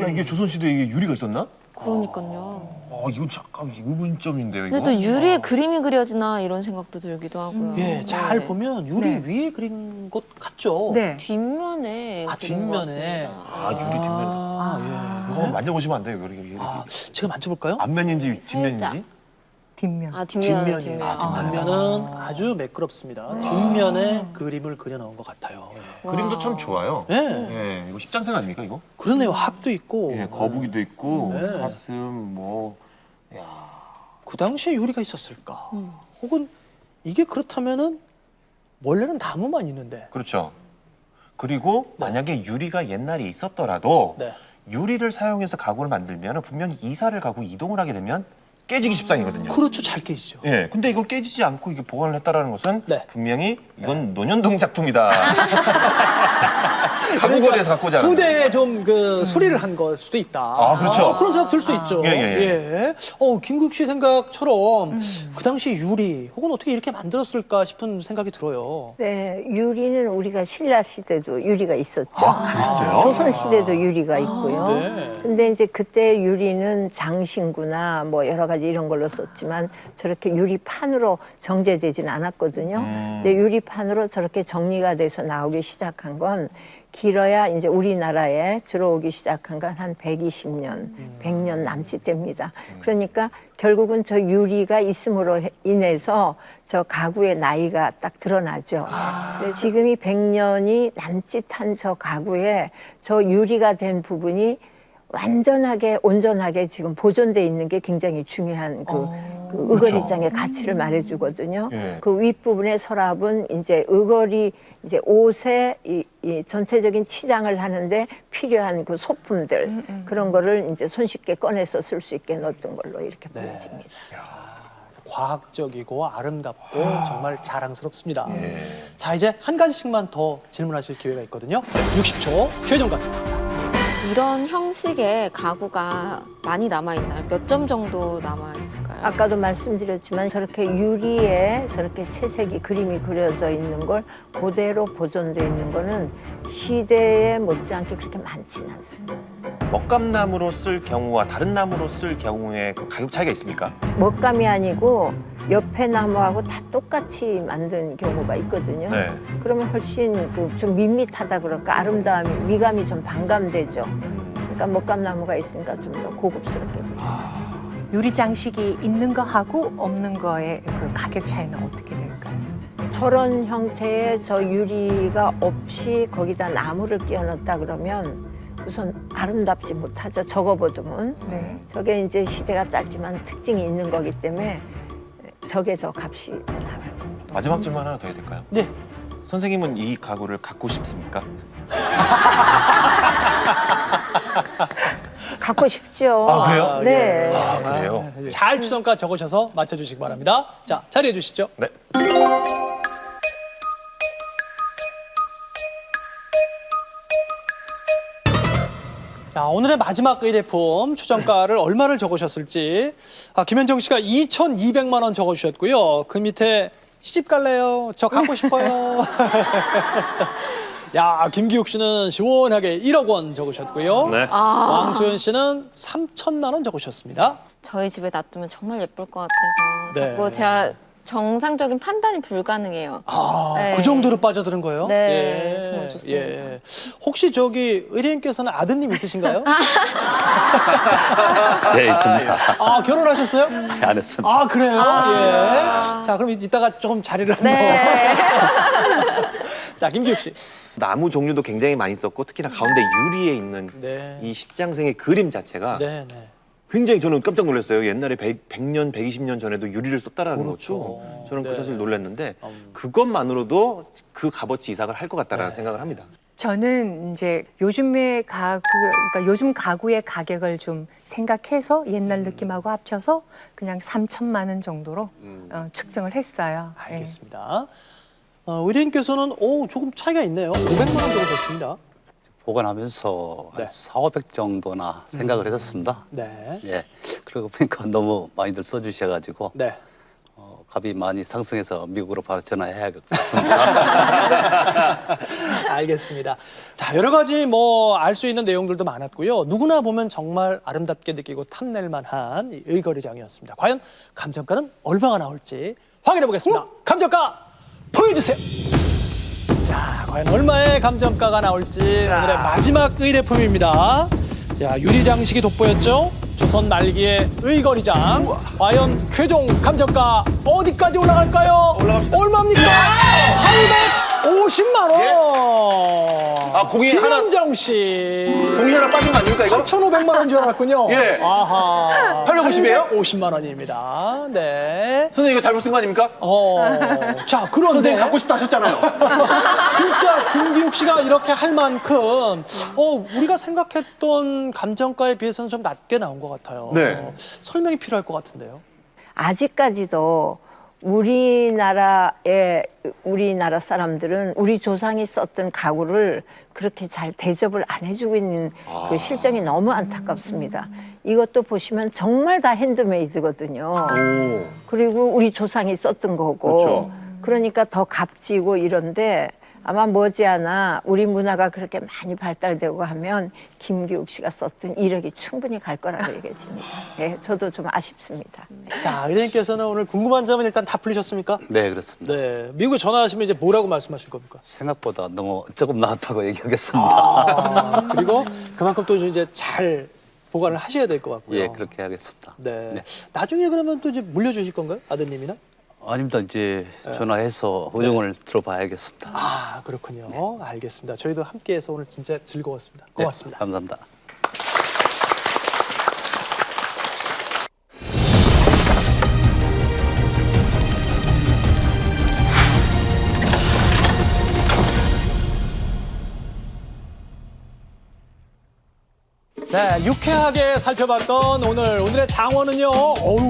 야, 이게 조선시대에 이게 유리가 있었나? 그러니까요. 이건 잠깐 의문점인데요, 이거. 근데 또 유리에 그림이 그려지나 이런 생각도 들기도 하고요. 예, 잘 네. 보면 유리 네. 위에 그린 것 같죠. 네. 뒷면에 그린 것 뒷면에. 같습니다. 유리 뒷면. 아, 이거 한번 만져보시면 안 돼요, 이렇게. 제가 만져볼까요? 앞면인지 뒷면인지? 살짝. 뒷면. 뒷면이에요. 뒷면이에요. 뒷면. 뒷면은 아주 매끄럽습니다. 뒷면에 그림을 그려놓은 것 같아요. 예. 그림도 참 좋아요. 예. 예, 이거 십장생 아닙니까, 이거? 그러네요. 학도 있고. 예, 거북이도 있고, 네. 사슴, 뭐. 그 당시에 유리가 있었을까? 혹은 이게 그렇다면은 원래는 나무만 있는데. 그렇죠. 그리고 만약에 유리가 옛날에 있었더라도 네. 유리를 사용해서 가구를 만들면 분명히 이사를 가고 이동을 하게 되면 깨지기 십상이거든요. 그렇죠. 잘 깨지죠. 예, 근데 이걸 깨지지 않고 이게 보관을 했다라는 것은 네. 분명히 이건 논현동 작품이다. 가구거리에서 갖고 오지 않았나. 후대에 좀 그 수리를 한 걸 수도 있다. 아, 그렇죠. 그런 생각 들 수 있죠. 예, 예, 예. 김국 씨 생각처럼 그 당시 유리 혹은 어떻게 이렇게 만들었을까 싶은 생각이 들어요. 네, 유리는 우리가 신라 시대도 유리가 있었죠. 그랬어요? 조선 시대도 유리가 있고요. 네. 근데 이제 그때 유리는 장신구나 뭐 여러 가지 이런 걸로 썼지만 저렇게 유리판으로 정제되진 않았거든요. 근데 유리판으로 저렇게 정리가 돼서 나오기 시작한 건 길어야 이제 우리나라에 들어오기 시작한 건 한 120년, 100년 남짓 됩니다. 그러니까 결국은 저 유리가 있음으로 인해서 저 가구의 나이가 딱 드러나죠. 그래서 지금이 100년이 남짓한 저 가구에 저 유리가 된 부분이 완전하게 온전하게 지금 보존돼 있는 게 굉장히 중요한 그 의거리장의 가치를 말해주거든요. 예. 그 윗부분의 서랍은 이제 의거리 이제 옷에 이 전체적인 치장을 하는데 필요한 그 소품들 그런 거를 이제 손쉽게 꺼내서 쓸 수 있게 넣었던 걸로 이렇게 보여집니다. 과학적이고 아름답고 정말 자랑스럽습니다. 자, 이제 한 가지씩만 더 질문하실 기회가 있거든요. 60초 최종 갑니다. 이런 형식의 가구가 많이 남아있나요? 몇 점 정도 남아있을까요? 아까도 말씀드렸지만 저렇게 유리에 저렇게 채색이 그림이 그려져 있는 걸 그대로 보존돼 있는 거는 시대에 못지않게 그렇게 많지는 않습니다. 먹감나무로 쓸 경우와 다른 나무로 쓸 경우에 그 가격 차이가 있습니까? 먹감이 아니고 옆에 나무하고 다 똑같이 만든 경우가 있거든요. 네. 그러면 훨씬 좀 밋밋하다 그럴까 아름다움이 미감이 좀 반감되죠. 그러니까 먹감나무가 있으니까 좀 더 고급스럽게 보여요. 유리 장식이 있는 거하고 없는 거의 그 가격 차이는 어떻게 될까요? 저런 형태의 저 유리가 없이 거기다 나무를 끼워 넣었다 그러면 우선 아름답지 못하죠. 적어보면. 네. 저게 이제 시대가 짧지만 특징이 있는 거기 때문에 저게 더 값이 더 나갈 겁니다. 마지막 질문 하나 더 해야 될까요? 네. 선생님은 이 가구를 갖고 싶습니까? 갖고 싶죠. 아, 그래요? 네. 아, 그래요? 잘 추정가 적으셔서 맞춰주시기 바랍니다. 자, 자리해 주시죠. 네. 자, 오늘의 마지막 의대품 추정가를 얼마를 적으셨을지. 김현정 씨가 2,200만 원 적어주셨고요. 그 밑에 시집 갈래요? 저 갖고 싶어요. 야, 김기욱 씨는 시원하게 1억 원 적으셨고요. 네. 왕소연 씨는 3천만 원 적으셨습니다. 저희 집에 놔두면 정말 예쁠 것 같아서 네. 자꾸 제가 정상적인 판단이 불가능해요. 네. 그 정도로 빠져드는 거예요? 네, 정말 좋습니다. 예. 혹시 저기 의뢰인께서는 아드님 있으신가요? 네, 있습니다. 결혼하셨어요? 네, 안 했습니다. 아, 그래요? 예. 자, 그럼 이따가 조금 자리를 한번. 네. 자, 김기욱 씨. 나무 종류도 굉장히 많이 썼고 특히나 가운데 유리에 있는 네. 이 십장생의 그림 자체가 네. 굉장히 저는 깜짝 놀랐어요. 옛날에 100년, 120년 전에도 유리를 썼다라는 그렇죠. 것도 저는 네. 그 사실 놀랐는데 그것만으로도 그 값어치 이상을 할 것 같다라는 생각을 합니다. 저는 이제 요즘의 그러니까 요즘 가구의 가격을 좀 생각해서 옛날 느낌하고 합쳐서 그냥 3천만 원 정도로 측정을 했어요. 알겠습니다. 의뢰인께서는 조금 차이가 있네요. 500만 원 정도 됐습니다. 보관하면서 네. 한 4,500 정도나 생각을 했었습니다. 네. 예. 그러고 보니까 너무 많이들 써주셔가지고 네. 값이 많이 상승해서 미국으로 바로 전화해야겠습니다. 알겠습니다. 자, 여러 가지 알 수 있는 내용들도 많았고요. 누구나 보면 정말 아름답게 느끼고 탐낼 만한 이 의거리장이었습니다. 과연 감정가는 얼마가 나올지 확인해 보겠습니다. 감정가 보여주세요. 자, 과연 얼마의 감정가가 나올지 오늘의 마지막 의뢰품입니다. 자, 유리장식이 돋보였죠? 조선 말기의 의거리장. 과연 최종 감정가 어디까지 올라갈까요? 올라갑시다. 얼마입니까? 850만 원. 공이 김현정 씨. 공이 하나 빠진 거 아닙니까, 이거? 8,500만 원인 줄 알았군요. 예. 아하. 850이에요? 850만 원입니다. 네. 선생님 이거 잘못 쓴 거 아닙니까? 자, 그런데 선생님 갖고 싶다 하셨잖아요. 진짜 김기욱 씨가 이렇게 할 만큼 우리가 생각했던 감정가에 비해서는 좀 낮게 나온 것 같아요. 네. 설명이 필요할 것 같은데요. 아직까지도 우리나라 사람들은 우리 조상이 썼던 가구를 그렇게 잘 대접을 안 해주고 있는 그 실정이 너무 안타깝습니다. 이것도 보시면 정말 다 핸드메이드거든요. 그리고 우리 조상이 썼던 거고, 그렇죠. 그러니까 더 값지고 이런데 아마 머지않아 우리 문화가 그렇게 많이 발달되고 하면 김기욱 씨가 썼던 이력이 충분히 갈 거라고 얘기해집니다. 네, 저도 좀 아쉽습니다. 자, 의뢰인께서는 오늘 궁금한 점은 일단 다 풀리셨습니까? 네, 그렇습니다. 네. 미국에 전화하시면 이제 뭐라고 말씀하실 겁니까? 생각보다 너무 조금 나왔다고 얘기하겠습니다. 그리고 그만큼 또 이제 잘 보관을 하셔야 될 것 같고요. 예, 그렇게 하겠습니다. 네. 나중에 그러면 또 이제 물려주실 건가요? 아드님이나? 아닙니다. 이제 전화해서 의견을 들어봐야겠습니다. 아, 그렇군요. 알겠습니다. 저희도 함께해서 오늘 진짜 즐거웠습니다. 고맙습니다. 네, 감사합니다. 네, 유쾌하게 살펴봤던 오늘의 장원은요.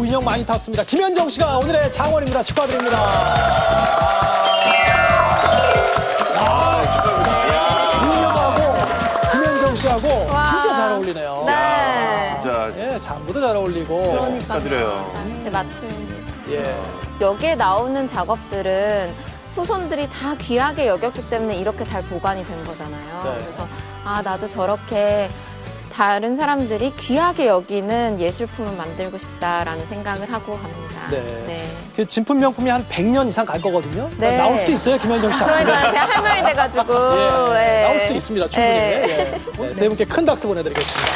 인형 많이 탔습니다. 김현정 씨가 오늘의 장원입니다. 축하드립니다. 인형하고 김현정 씨하고 진짜 잘 어울리네요. 네. 진짜 예, 장구도 잘 어울리고. 그러니까요. 축하드려요. 제 맞춤입니다. 예. 여기에 나오는 작업들은 후손들이 다 귀하게 여겼기 때문에 이렇게 잘 보관이 된 거잖아요. 네. 그래서 나도 저렇게 다른 사람들이 귀하게 여기는 예술품을 만들고 싶다라는 생각을 하고 갑니다. 네. 그 진품 명품이 한 100년 이상 갈 거거든요. 네. 나올 수도 있어요, 김현정 씨. 그러니까 제가 할 말이 돼가지고. 예. 예. 나올 수도 있습니다, 충분히. 예. 예. 네, 세 분께 큰 박수 보내드리겠습니다.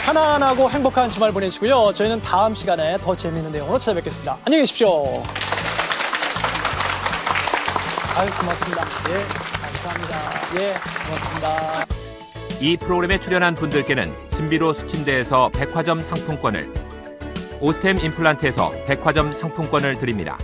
편안하고 행복한 주말 보내시고요. 저희는 다음 시간에 더 재미있는 내용으로 찾아뵙겠습니다. 안녕히 계십시오. 아유, 고맙습니다. 예, 감사합니다. 예, 고맙습니다. 이 프로그램에 출연한 분들께는 신비로 수침대에서 백화점 상품권을, 오스템 임플란트에서 백화점 상품권을 드립니다.